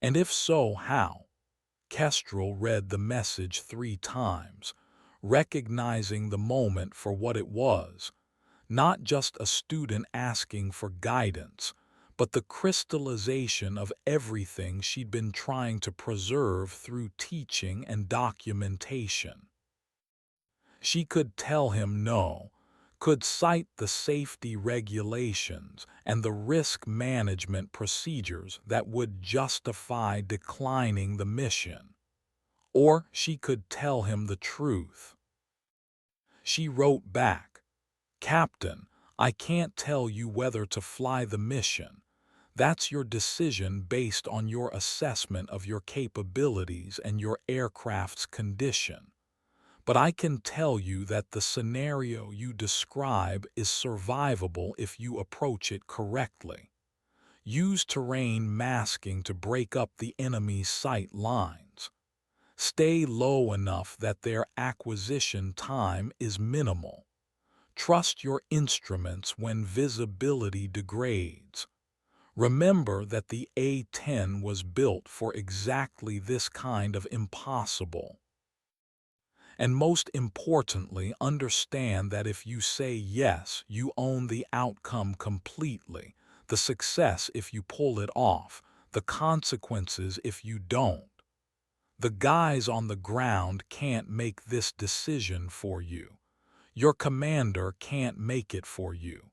And if so, how?" Kestrel read the message 3 times, recognizing the moment for what it was, not just a student asking for guidance, but the crystallization of everything she'd been trying to preserve through teaching and documentation. She could tell him no, could cite the safety regulations and the risk management procedures that would justify declining the mission. Or she could tell him the truth. She wrote back, "Captain, I can't tell you whether to fly the mission. That's your decision based on your assessment of your capabilities and your aircraft's condition. But I can tell you that the scenario you describe is survivable if you approach it correctly. Use terrain masking to break up the enemy's sight lines. Stay low enough that their acquisition time is minimal. Trust your instruments when visibility degrades. Remember that the A-10 was built for exactly this kind of impossible. And most importantly, understand that if you say yes, you own the outcome completely, the success if you pull it off, the consequences if you don't. The guys on the ground can't make this decision for you. Your commander can't make it for you.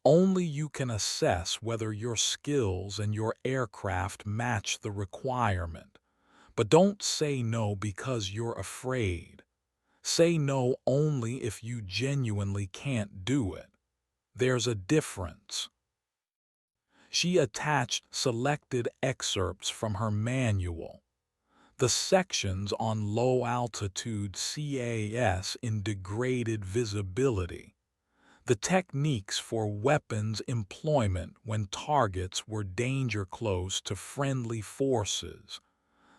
Only you can assess whether your skills and your aircraft match the requirement. But don't say no because you're afraid. Say no only if you genuinely can't do it. There's a difference. She attached selected excerpts from her manual. The sections on low-altitude CAS in degraded visibility, the techniques for weapons employment when targets were danger close to friendly forces,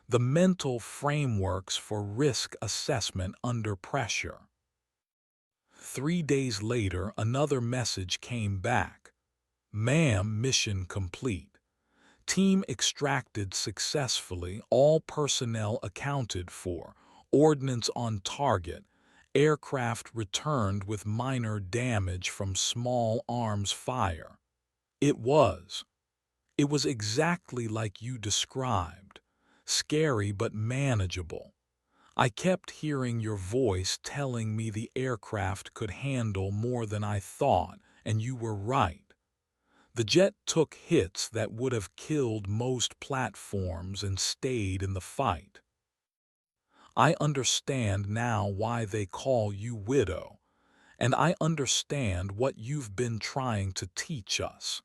the mental frameworks for risk assessment under pressure. 3 days later, another message came back. Ma'am, mission complete. Team extracted successfully, all personnel accounted for, ordnance on target, aircraft returned with minor damage from small arms fire. It was. It was exactly like you described. Scary but manageable. I kept hearing your voice telling me the aircraft could handle more than I thought, and you were right. The jet took hits that would have killed most platforms and stayed in the fight. I understand now why they call you Widow, and I understand what you've been trying to teach us.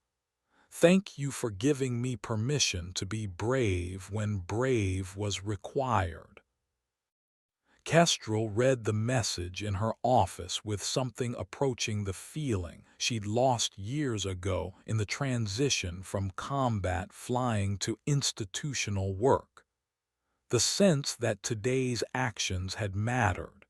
Thank you for giving me permission to be brave when brave was required. Kestrel read the message in her office with something approaching the feeling she'd lost years ago in the transition from combat flying to institutional work. The sense that today's actions had mattered,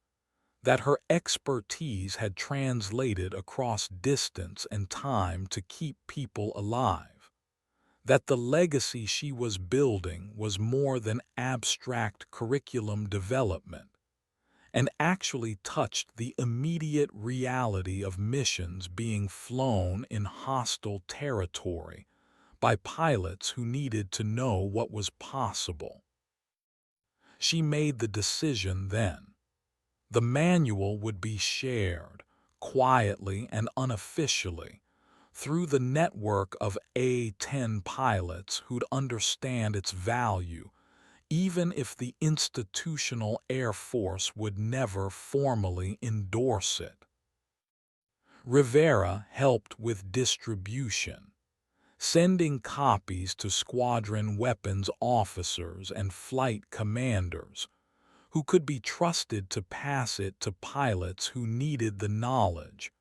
that her expertise had translated across distance and time to keep people alive, that the legacy she was building was more than abstract curriculum development, and actually touched the immediate reality of missions being flown in hostile territory by pilots who needed to know what was possible. She made the decision then. The manual would be shared, quietly and unofficially, through the network of A-10 pilots who'd understand its value, even if the institutional Air Force would never formally endorse it. Rivera helped with distribution, sending copies to squadron weapons officers and flight commanders, who could be trusted to pass it to pilots who needed the knowledge,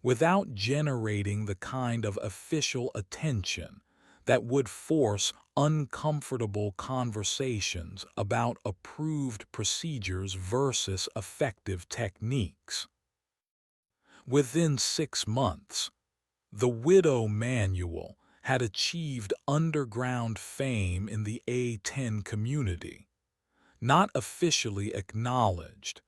without generating the kind of official attention that would force uncomfortable conversations about approved procedures versus effective techniques. Within 6 months, the Widow Manual had achieved underground fame in the A-10 community, not officially acknowledged,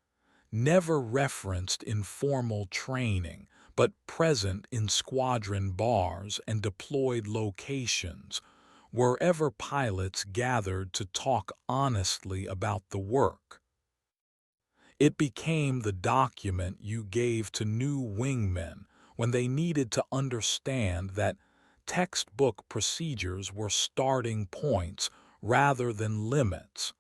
never referenced in formal training, but present in squadron bars and deployed locations, wherever pilots gathered to talk honestly about the work. It became the document you gave to new wingmen when they needed to understand that textbook procedures were starting points rather than limits.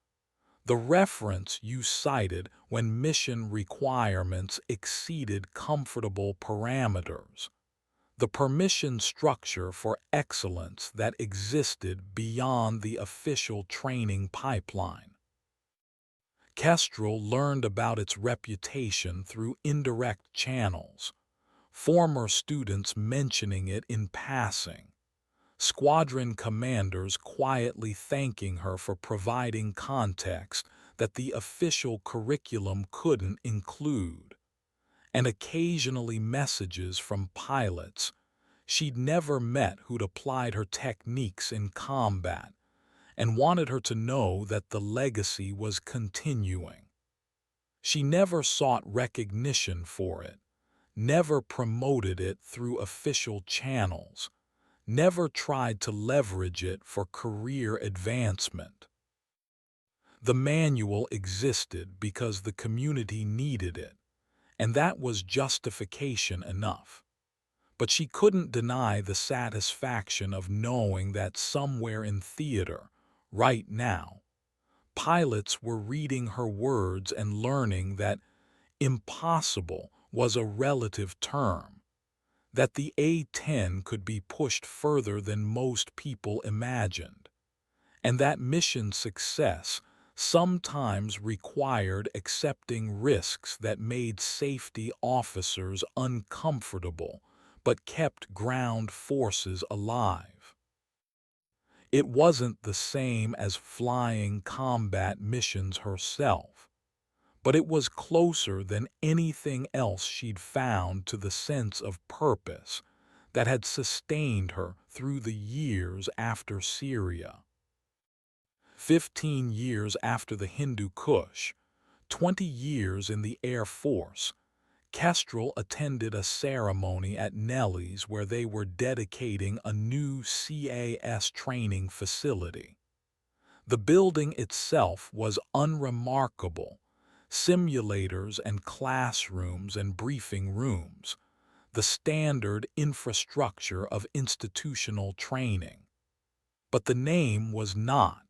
The reference you cited when mission requirements exceeded comfortable parameters. The permission structure for excellence that existed beyond the official training pipeline. Kestrel learned about its reputation through indirect channels, former students mentioning it in passing, squadron commanders quietly thanking her for providing context that the official curriculum couldn't include, and occasionally messages from pilots she'd never met who'd applied her techniques in combat and wanted her to know that the legacy was continuing. She never sought recognition for it, never promoted it through official channels, never tried to leverage it for career advancement. The manual existed because the community needed it, and that was justification enough. But she couldn't deny the satisfaction of knowing that somewhere in theater, right now, pilots were reading her words and learning that impossible was a relative term, that the A-10 could be pushed further than most people imagined, and that mission success sometimes required accepting risks that made safety officers uncomfortable but kept ground forces alive. It wasn't the same as flying combat missions herself, but it was closer than anything else she'd found to the sense of purpose that had sustained her through the years after Syria. 15 years after the Hindu Kush, 20 years in the Air Force, Kestrel attended a ceremony at Nellie's where they were dedicating a new CAS training facility. The building itself was unremarkable: simulators and classrooms and briefing rooms, the standard infrastructure of institutional training. But the name was not.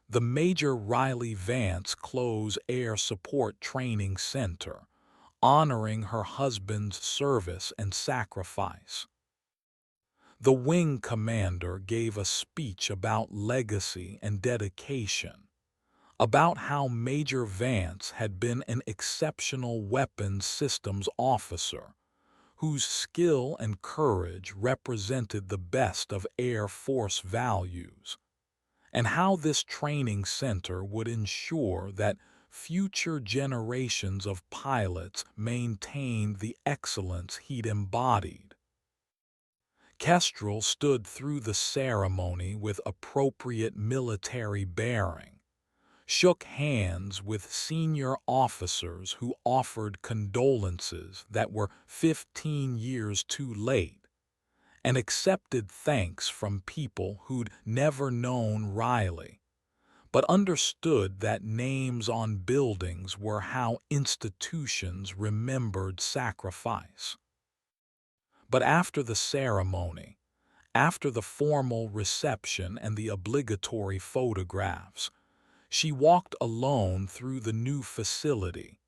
The Major Riley Vance Close Air Support Training Center, honoring her husband's service and sacrifice. The wing commander gave a speech about legacy and dedication, about how Major Vance had been an exceptional weapons systems officer, whose skill and courage represented the best of Air Force values, and how this training center would ensure that future generations of pilots maintained the excellence he'd embodied. Kestrel stood through the ceremony with appropriate military bearing, shook hands with senior officers who offered condolences that were 15 years too late, and accepted thanks from people who'd never known Riley, but understood that names on buildings were how institutions remembered sacrifice. But after the ceremony, after the formal reception and the obligatory photographs, she walked alone through the new facility,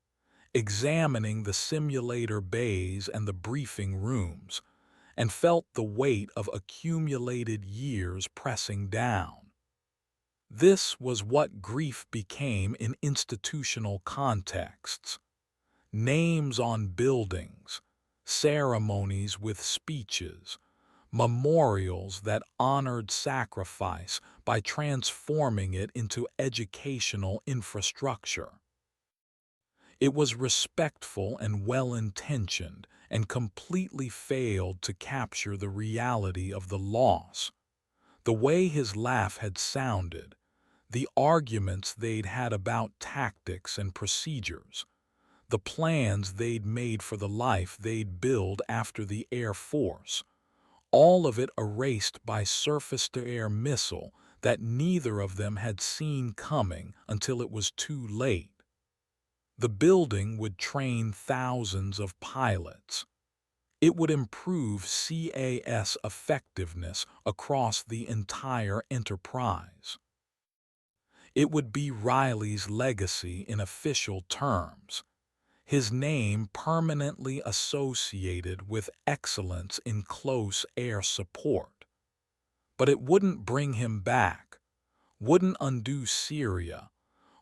examining the simulator bays and the briefing rooms, and felt the weight of accumulated years pressing down. This was what grief became in institutional contexts: names on buildings, ceremonies with speeches, memorials that honored sacrifice by transforming it into educational infrastructure. It was respectful and well-intentioned, and completely failed to capture the reality of the loss. The way his laugh had sounded, the arguments they'd had about tactics and procedures, the plans they'd made for the life they'd build after the Air Force, all of it erased by surface-to-air missile that neither of them had seen coming until it was too late. The building would train thousands of pilots. It would improve CAS effectiveness across the entire enterprise. It would be Riley's legacy in official terms, his name permanently associated with excellence in close air support. But it wouldn't bring him back, wouldn't undo Syria,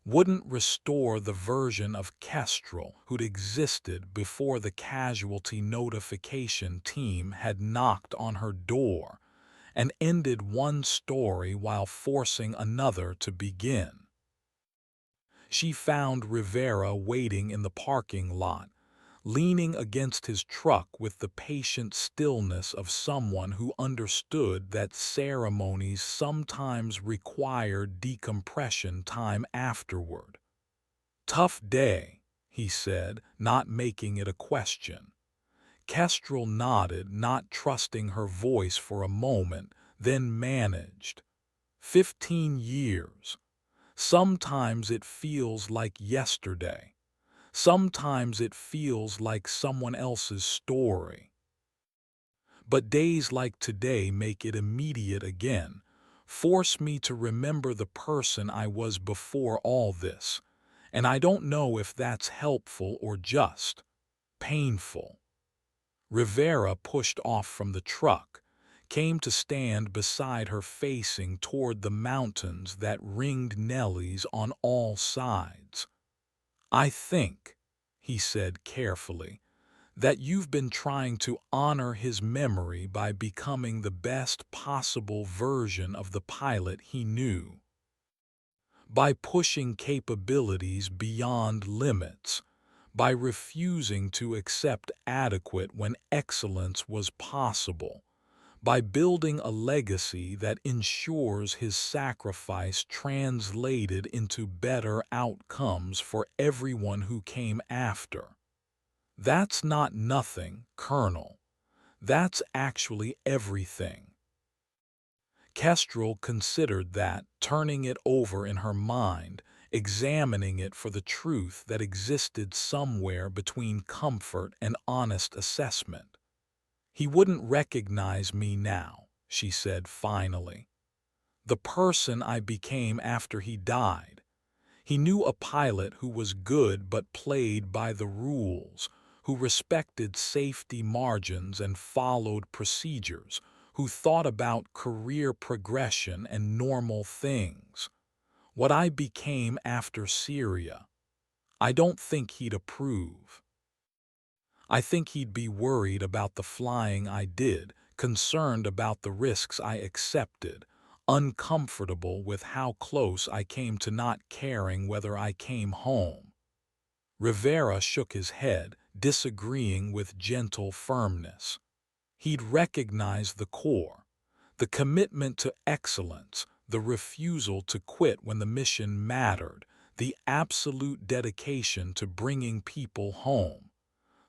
wouldn't restore the version of Kestrel who'd existed before the casualty notification team had knocked on her door and ended one story while forcing another to begin. She found Rivera waiting in the parking lot, leaning against his truck with the patient stillness of someone who understood that ceremonies sometimes required decompression time afterward. "Tough day," he said, not making it a question. Kestrel nodded, not trusting her voice for a moment, then managed. 15 years. Sometimes it feels like yesterday. Sometimes it feels like someone else's story. But days like today make it immediate again, force me to remember the person I was before all this, and I don't know if that's helpful or just painful. Rivera pushed off from the truck, came to stand beside her facing toward the mountains that ringed Nellies on all sides. "I think," he said carefully, "that you've been trying to honor his memory by becoming the best possible version of the pilot he knew. By pushing capabilities beyond limits, by refusing to accept adequate when excellence was possible, by building a legacy that ensures his sacrifice translated into better outcomes for everyone who came after. That's not nothing, Colonel. That's actually everything." Kestrel considered that, turning it over in her mind, examining it for the truth that existed somewhere between comfort and honest assessment. "He wouldn't recognize me now," she said finally. "The person I became after he died. He knew a pilot who was good but played by the rules, who respected safety margins and followed procedures, who thought about career progression and normal things. What I became after Syria, I don't think he'd approve. I think he'd be worried about the flying I did, concerned about the risks I accepted, uncomfortable with how close I came to not caring whether I came home." Rivera shook his head, disagreeing with gentle firmness. He'd recognized the core, the commitment to excellence, the refusal to quit when the mission mattered, the absolute dedication to bringing people home.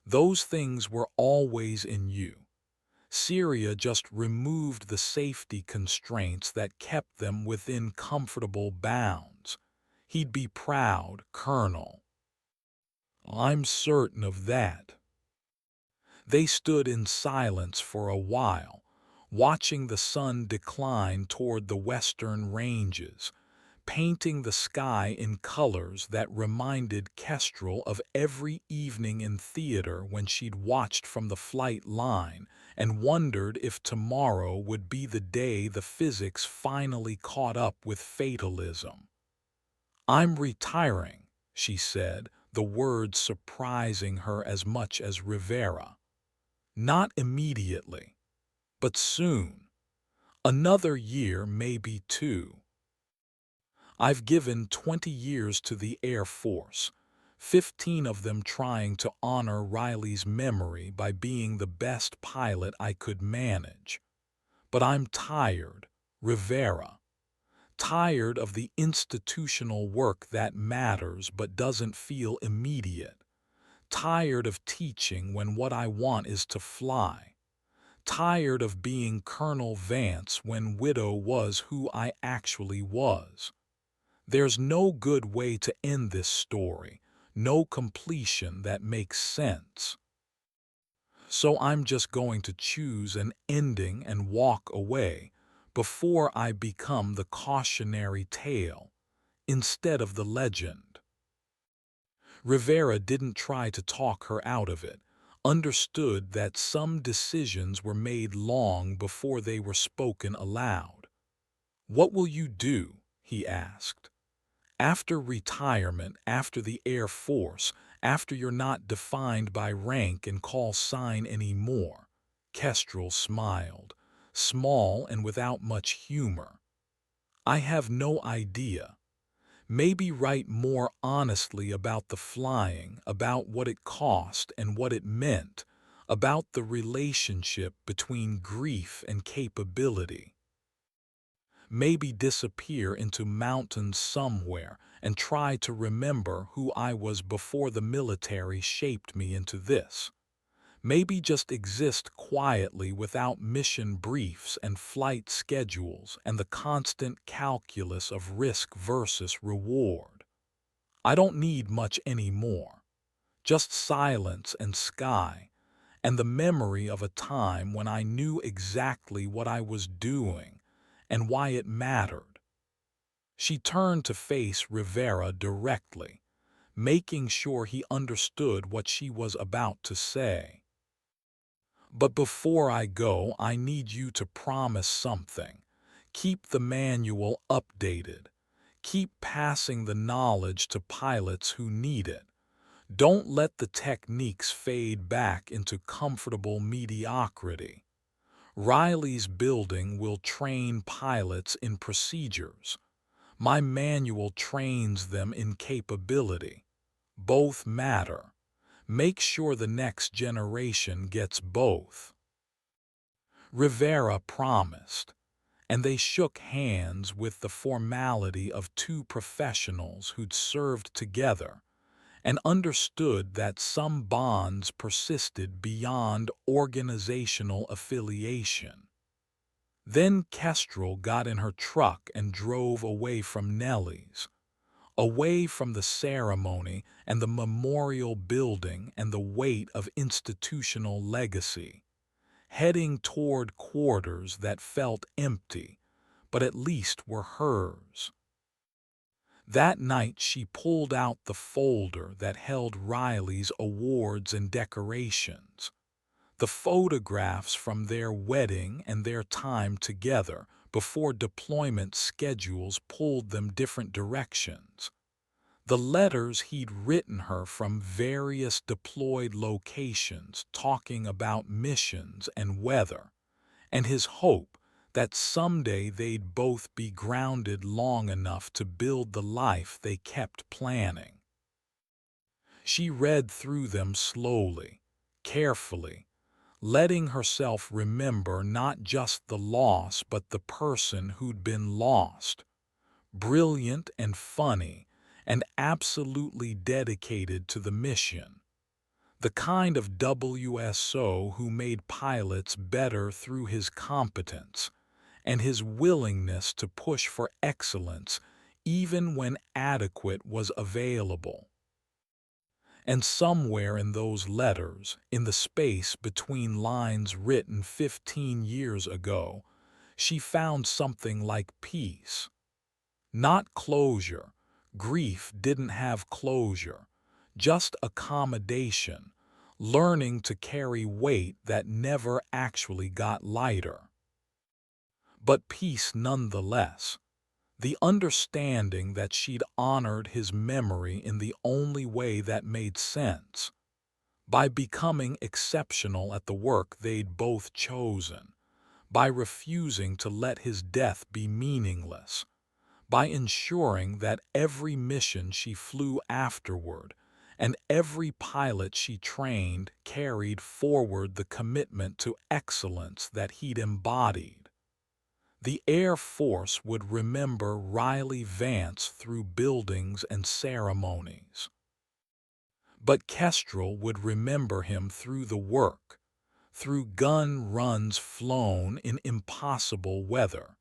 Those things were always in you. Syria just removed the safety constraints that kept them within comfortable bounds. He'd be proud, Colonel. "I'm certain of that." They stood in silence for a while, watching the sun decline toward the western ranges, painting the sky in colors that reminded Kestrel of every evening in theater when she'd watched from the flight line and wondered if tomorrow would be the day the physics finally caught up with fatalism. "I'm retiring," she said, the words surprising her as much as Rivera. "Not immediately, but soon. Another year, maybe two. I've given 20 years to the Air Force, 15 of them trying to honor Riley's memory by being the best pilot I could manage. But I'm tired, Rivera. Tired of the institutional work that matters but doesn't feel immediate. Tired of teaching when what I want is to fly. Tired of being Colonel Vance when Widow was who I actually was. There's no good way to end this story, no completion that makes sense. So I'm just going to choose an ending and walk away before I become the cautionary tale instead of the legend." Rivera didn't try to talk her out of it, understood that some decisions were made long before they were spoken aloud. "What will you do?" he asked. "After retirement, after the Air Force, after you're not defined by rank and call sign anymore?" Kestrel smiled, small and without much humor. "I have no idea. Maybe write more honestly about the flying, about what it cost and what it meant, about the relationship between grief and capability. Maybe disappear into mountains somewhere and try to remember who I was before the military shaped me into this. Maybe just exist quietly without mission briefs and flight schedules and the constant calculus of risk versus reward. I don't need much anymore. Just silence and sky, and the memory of a time when I knew exactly what I was doing and why it mattered. She turned to face Rivera directly, making sure he understood what she was about to say. But before I go, I need you to promise something. Keep the manual updated. Keep passing the knowledge to pilots who need it. Don't let the techniques fade back into comfortable mediocrity. Riley's building will train pilots in procedures. My manual trains them in capability. Both matter. Make sure the next generation gets both. Rivera promised, and they shook hands with the formality of two professionals who'd served together and understood that some bonds persisted beyond organizational affiliation. Then Kestrel got in her truck and drove away from Nellie's, away from the ceremony and the memorial building and the weight of institutional legacy, heading toward quarters that felt empty, but at least were hers. That night she pulled out the folder that held Riley's awards and decorations, the photographs from their wedding and their time together before deployment schedules pulled them different directions, the letters he'd written her from various deployed locations talking about missions and weather, and his hope that someday they'd both be grounded long enough to build the life they kept planning. She read through them slowly, carefully, letting herself remember not just the loss but the person who'd been lost, brilliant and funny, and absolutely dedicated to the mission. The kind of WSO who made pilots better through his competence and his willingness to push for excellence even when adequate was available. And somewhere in those letters, in the space between lines written 15 years ago, she found something like peace. Not closure. Grief didn't have closure, just accommodation, learning to carry weight that never actually got lighter. But peace nonetheless, the understanding that she'd honored his memory in the only way that made sense, by becoming exceptional at the work they'd both chosen, by refusing to let his death be meaningless, by ensuring that every mission she flew afterward and every pilot she trained carried forward the commitment to excellence that he'd embodied. The Air Force would remember Riley Vance through buildings and ceremonies. But Kestrel would remember him through the work, through gun runs flown in impossible weather,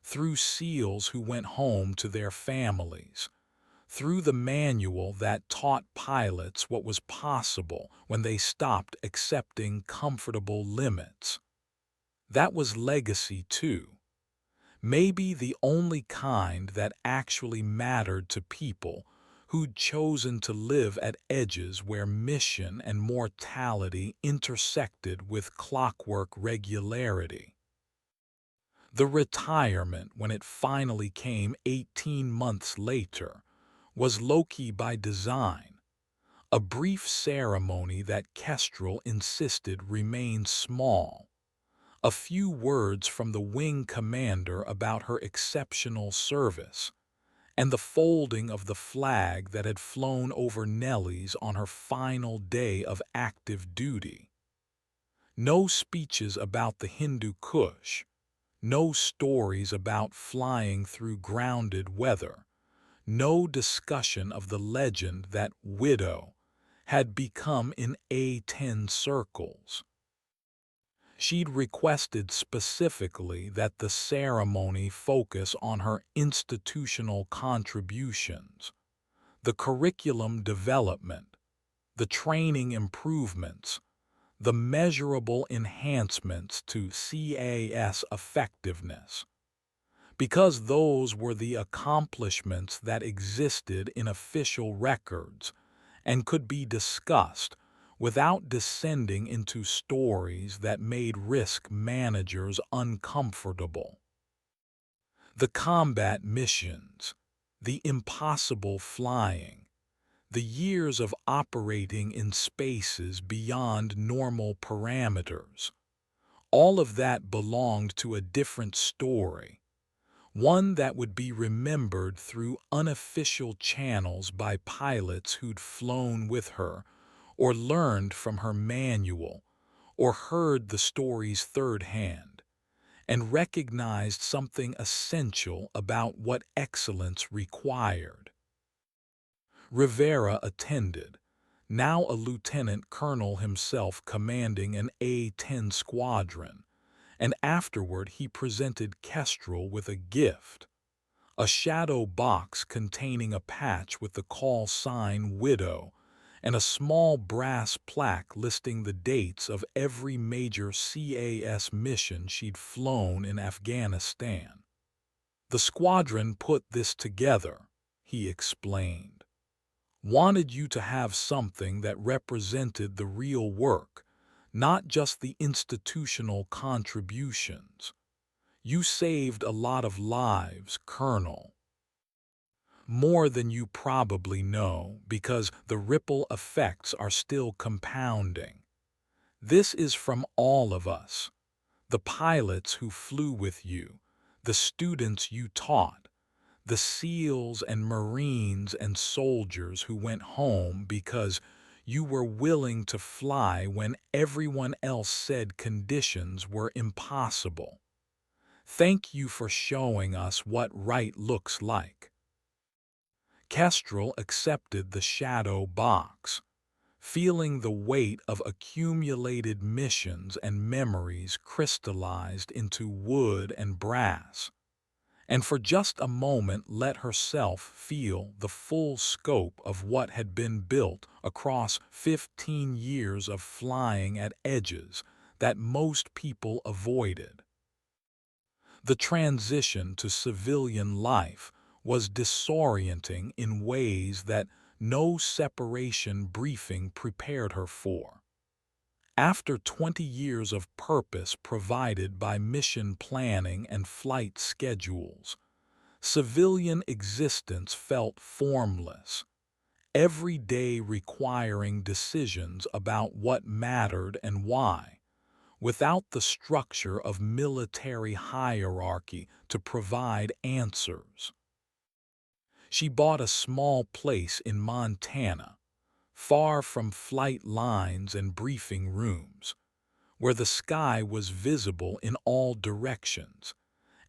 through SEALs who went home to their families, through the manual that taught pilots what was possible when they stopped accepting comfortable limits. That was legacy too. Maybe the only kind that actually mattered to people who'd chosen to live at edges where mission and mortality intersected with clockwork regularity. The retirement, when it finally came 18 months later, was low-key by design, a brief ceremony that Kestrel insisted remained small. A few words from the wing commander about her exceptional service, and the folding of the flag that had flown over Nellie's on her final day of active duty. No speeches about the Hindu Kush, no stories about flying through grounded weather, no discussion of the legend that Widow had become in A-10 circles. She'd requested specifically that the ceremony focus on her institutional contributions, the curriculum development, the training improvements, the measurable enhancements to CAS effectiveness, because those were the accomplishments that existed in official records and could be discussed without descending into stories that made risk managers uncomfortable. The combat missions, the impossible flying, the years of operating in spaces beyond normal parameters, all of that belonged to a different story, one that would be remembered through unofficial channels by pilots who'd flown with her, or learned from her manual, or heard the stories third hand, and recognized something essential about what excellence required. Rivera attended, now a lieutenant colonel himself commanding an A-10 squadron, and afterward he presented Kestrel with a gift, a shadow box containing a patch with the call sign Widow and a small brass plaque listing the dates of every major CAS mission she'd flown in Afghanistan. The squadron put this together, he explained. Wanted you to have something that represented the real work, not just the institutional contributions. You saved a lot of lives, Colonel. More than you probably know, because the ripple effects are still compounding. This is from all of us, the pilots who flew with you, the students you taught, the SEALs and Marines and soldiers who went home because you were willing to fly when everyone else said conditions were impossible. Thank you for showing us what right looks like. Kestrel accepted the shadow box, feeling the weight of accumulated missions and memories crystallized into wood and brass, and for just a moment let herself feel the full scope of what had been built across 15 years of flying at edges that most people avoided. The transition to civilian life was disorienting in ways that no separation briefing prepared her for. After 20 years of purpose provided by mission planning and flight schedules, civilian existence felt formless, every day requiring decisions about what mattered and why, without the structure of military hierarchy to provide answers. She bought a small place in Montana, far from flight lines and briefing rooms, where the sky was visible in all directions,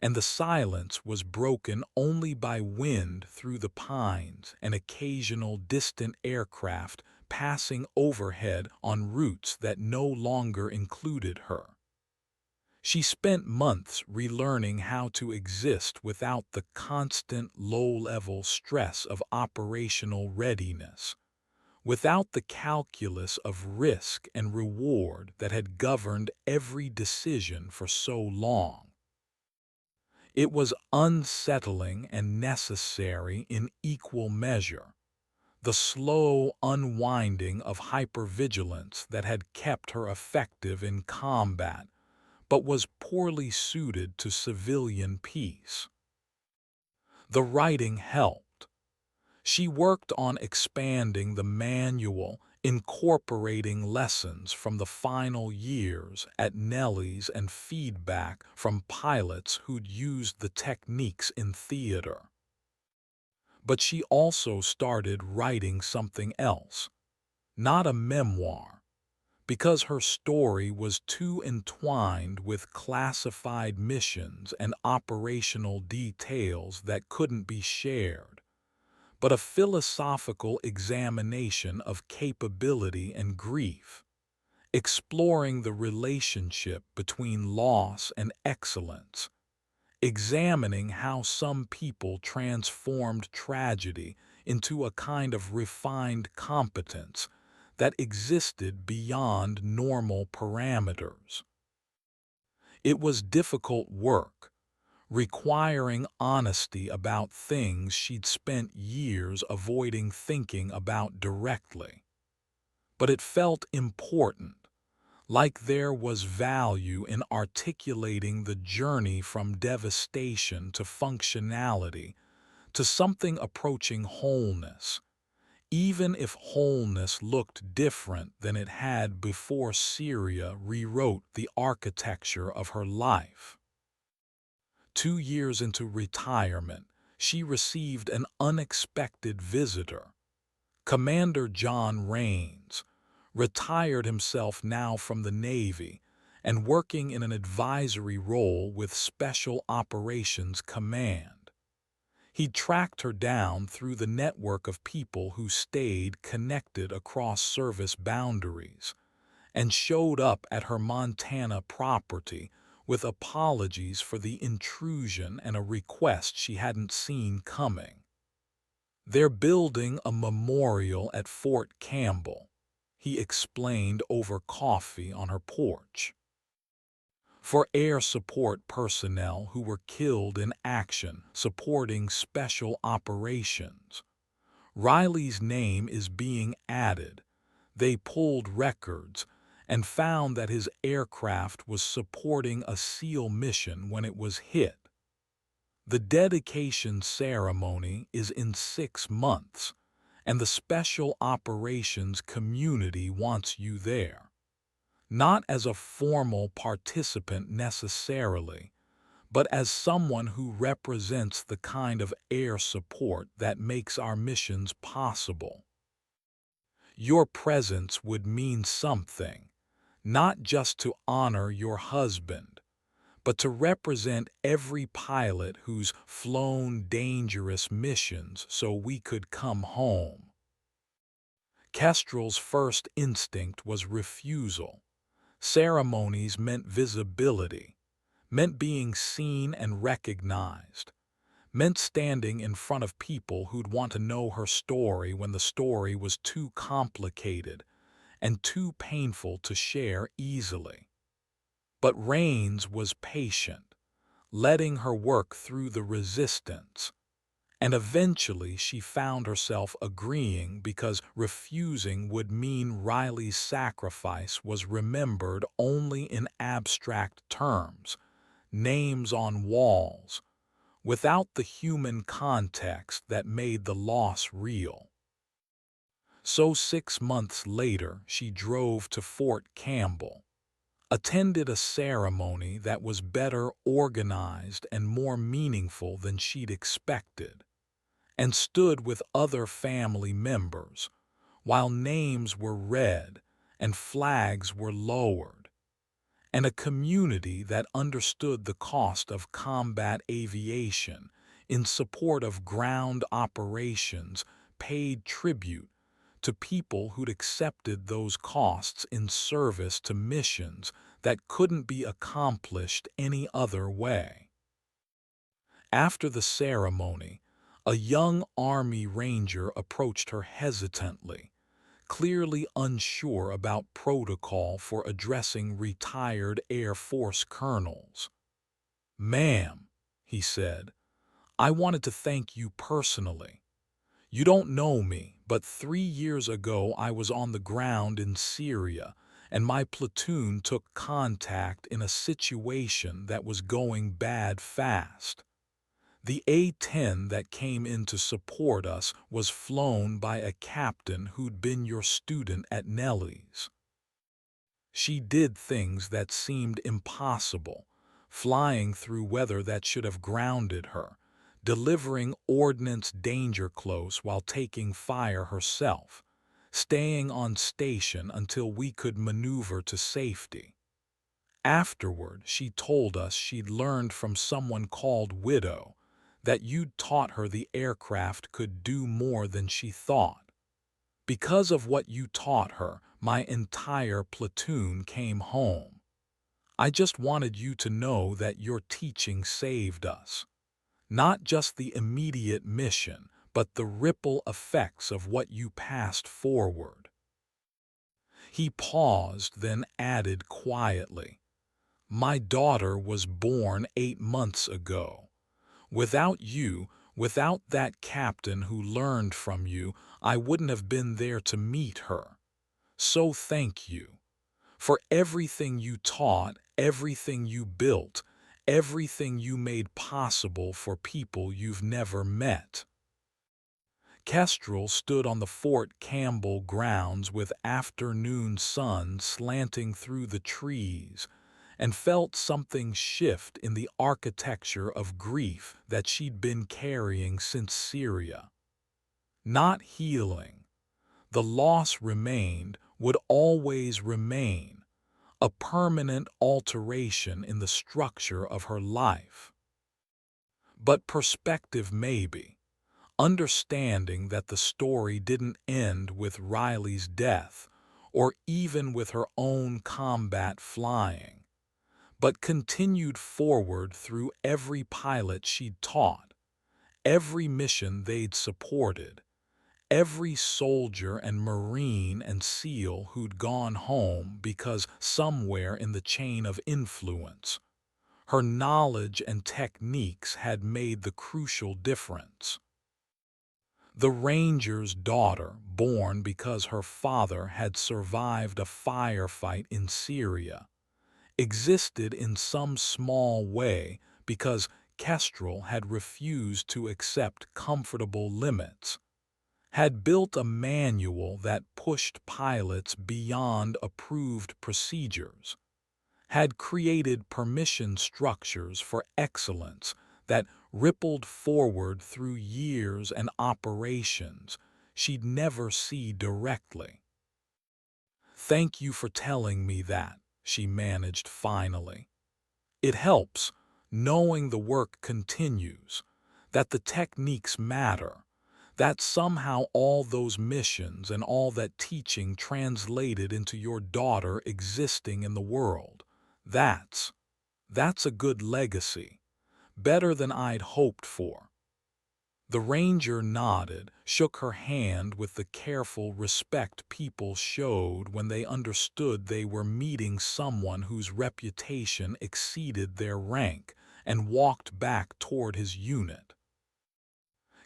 and the silence was broken only by wind through the pines and occasional distant aircraft passing overhead on routes that no longer included her. She spent months relearning how to exist without the constant low-level stress of operational readiness, without the calculus of risk and reward that had governed every decision for so long. It was unsettling and necessary in equal measure, the slow unwinding of hypervigilance that had kept her effective in combat, but was poorly suited to civilian peace. The writing helped. She worked on expanding the manual, incorporating lessons from the final years at Nellie's and feedback from pilots who'd used the techniques in theater. But she also started writing something else, not a memoir, because her story was too entwined with classified missions and operational details that couldn't be shared, but a philosophical examination of capability and grief, exploring the relationship between loss and excellence, examining how some people transformed tragedy into a kind of refined competence that existed beyond normal parameters. It was difficult work, requiring honesty about things she'd spent years avoiding thinking about directly. But it felt important, like there was value in articulating the journey from devastation to functionality, to something approaching wholeness, even if wholeness looked different than it had before Syria rewrote the architecture of her life. 2 years into retirement, she received an unexpected visitor. Commander John Rains, retired himself now from the Navy and working in an advisory role with Special Operations Command. He tracked her down through the network of people who stayed connected across service boundaries and showed up at her Montana property with apologies for the intrusion and a request she hadn't seen coming. "They're building a memorial at Fort Campbell," he explained over coffee on her porch, "for air support personnel who were killed in action supporting special operations. Riley's name is being added. They pulled records and found that his aircraft was supporting a SEAL mission when it was hit. The dedication ceremony is in 6 months, and the special operations community wants you there. Not as a formal participant necessarily, but as someone who represents the kind of air support that makes our missions possible. Your presence would mean something, not just to honor your husband, but to represent every pilot who's flown dangerous missions so we could come home." Kestrel's first instinct was refusal. Ceremonies meant visibility, meant being seen and recognized, meant standing in front of people who'd want to know her story when the story was too complicated and too painful to share easily. But Rains was patient, letting her work through the resistance, and eventually she found herself agreeing because refusing would mean Riley's sacrifice was remembered only in abstract terms, names on walls, without the human context that made the loss real. So 6 months later she drove to Fort Campbell, attended a ceremony that was better organized and more meaningful than she'd expected, and stood with other family members while names were read and flags were lowered, and a community that understood the cost of combat aviation in support of ground operations paid tribute to people who'd accepted those costs in service to missions that couldn't be accomplished any other way. After the ceremony, a young Army Ranger approached her hesitantly, clearly unsure about protocol for addressing retired Air Force colonels. "Ma'am," he said, "I wanted to thank you personally. You don't know me, but 3 years ago I was on the ground in Syria, and my platoon took contact in a situation that was going bad fast. The A-10 that came in to support us was flown by a captain who'd been your student at Nellie's. She did things that seemed impossible, flying through weather that should have grounded her, delivering ordnance danger close while taking fire herself, staying on station until we could maneuver to safety. Afterward, she told us she'd learned from someone called Widow that you'd taught her the aircraft could do more than she thought. Because of what you taught her, my entire platoon came home. I just wanted you to know that your teaching saved us. Not just the immediate mission, but the ripple effects of what you passed forward." He paused, then added quietly, "My daughter was born 8 months ago. Without you, without that captain who learned from you, I wouldn't have been there to meet her. So thank you for everything you taught, everything you built, everything you made possible for people you've never met." Kestrel stood on the Fort Campbell grounds with afternoon sun slanting through the trees and felt something shift in the architecture of grief that she'd been carrying since Syria. Not healing. The loss remained, would always remain, a permanent alteration in the structure of her life. But perspective maybe. Understanding that the story didn't end with Riley's death, or even with her own combat flying, but continued forward through every pilot she'd taught, every mission they'd supported, every soldier and Marine and SEAL who'd gone home because somewhere in the chain of influence, her knowledge and techniques had made the crucial difference. The ranger's daughter, born because her father had survived a firefight in Syria, existed in some small way because Kestrel had refused to accept comfortable limits, had built a manual that pushed pilots beyond approved procedures, had created permission structures for excellence that rippled forward through years and operations she'd never see directly. "Thank you for telling me that," she managed finally. "It helps, knowing the work continues, that the techniques matter, that somehow all those missions and all that teaching translated into your daughter existing in the world. That's a good legacy, better than I'd hoped for." The ranger nodded, shook her hand with the careful respect people showed when they understood they were meeting someone whose reputation exceeded their rank, and walked back toward his unit.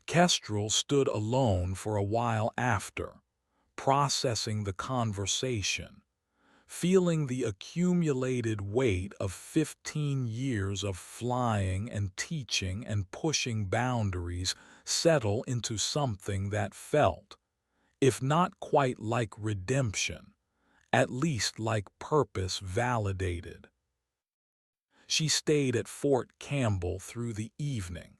Kestrel stood alone for a while after, processing the conversation, feeling the accumulated weight of 15 years of flying and teaching and pushing boundaries settle into something that felt, if not quite like redemption, at least like purpose validated. She stayed at Fort Campbell through the evening,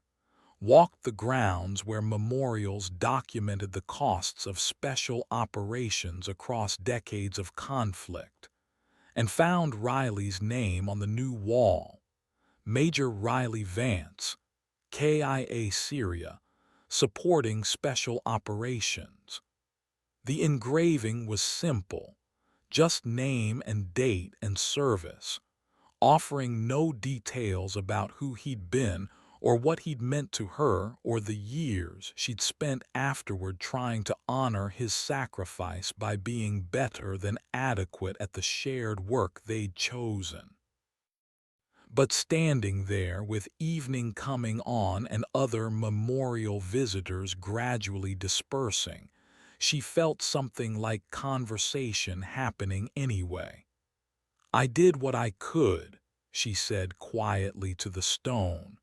walked the grounds where memorials documented the costs of special operations across decades of conflict, and found Riley's name on the new wall, Major Riley Vance, KIA Syria, supporting special operations. The engraving was simple, just name and date and service, offering no details about who he'd been or what he'd meant to her or the years she'd spent afterward trying to honor his sacrifice by being better than adequate at the shared work they'd chosen. But standing there with evening coming on and other memorial visitors gradually dispersing, she felt something like conversation happening anyway. "I did what I could," she said quietly to the stone.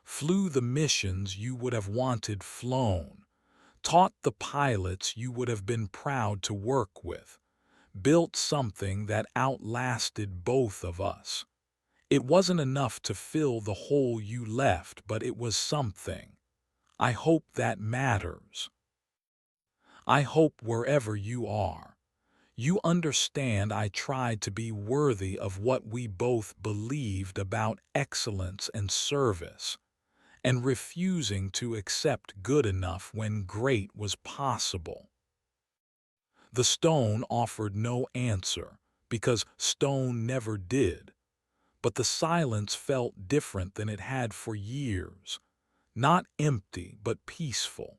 "Flew the missions you would have wanted flown, taught the pilots you would have been proud to work with, built something that outlasted both of us. It wasn't enough to fill the hole you left, but it was something. I hope that matters. I hope wherever you are, you understand I tried to be worthy of what we both believed about excellence and service, and refusing to accept good enough when great was possible. The stone offered no answer, because stone never did, but the silence felt different than it had for years, not empty but peaceful.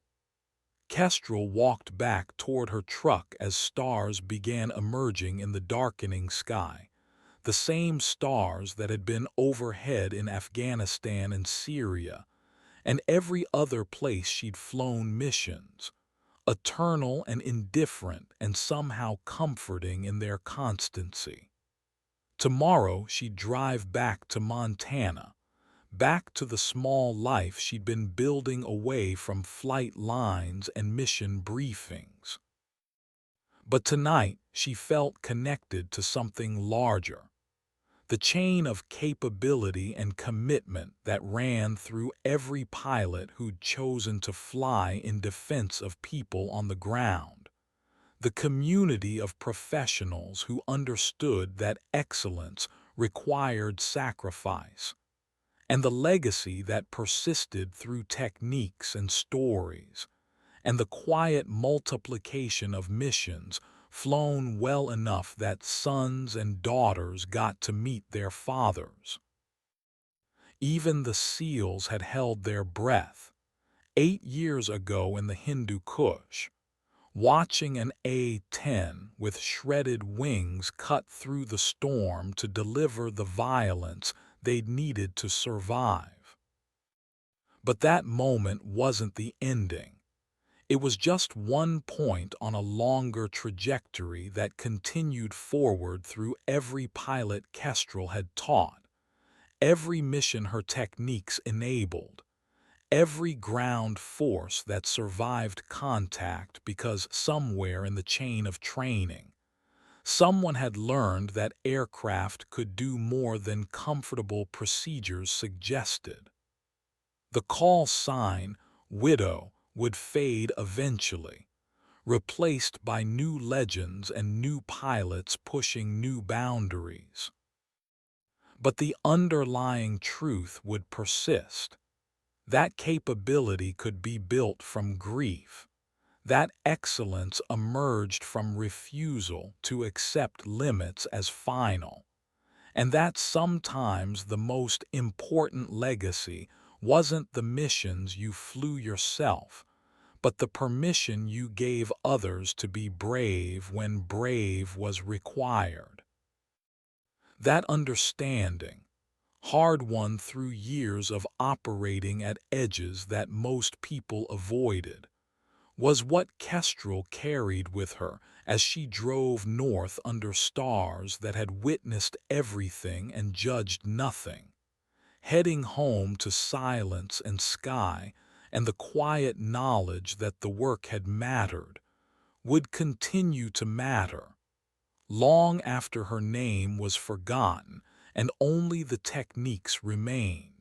Kestrel walked back toward her truck as stars began emerging in the darkening sky, the same stars that had been overhead in Afghanistan and Syria, and every other place she'd flown missions, eternal and indifferent and somehow comforting in their constancy. Tomorrow she'd drive back to Montana, back to the small life she'd been building away from flight lines and mission briefings. But tonight she felt connected to something larger, the chain of capability and commitment that ran through every pilot who'd chosen to fly in defense of people on the ground, the community of professionals who understood that excellence required sacrifice, and the legacy that persisted through techniques and stories, and the quiet multiplication of missions flown well enough that sons and daughters got to meet their fathers. Even the SEALs had held their breath, 8 years ago in the Hindu Kush, watching an A-10 with shredded wings cut through the storm to deliver the violence they'd needed to survive. But that moment wasn't the ending. It was just one point on a longer trajectory that continued forward through every pilot Kestrel had taught, every mission her techniques enabled, every ground force that survived contact because somewhere in the chain of training, someone had learned that aircraft could do more than comfortable procedures suggested. The call sign, Widow, would fade eventually, replaced by new legends and new pilots pushing new boundaries. But the underlying truth would persist. That capability could be built from grief. That excellence emerged from refusal to accept limits as final. And that sometimes the most important legacy wasn't the missions you flew yourself, but the permission you gave others to be brave when brave was required. That understanding, hard-won through years of operating at edges that most people avoided, was what Kestrel carried with her as she drove north under stars that had witnessed everything and judged nothing, heading home to silence and sky and the quiet knowledge that the work had mattered, would continue to matter, long after her name was forgotten and only the techniques remained.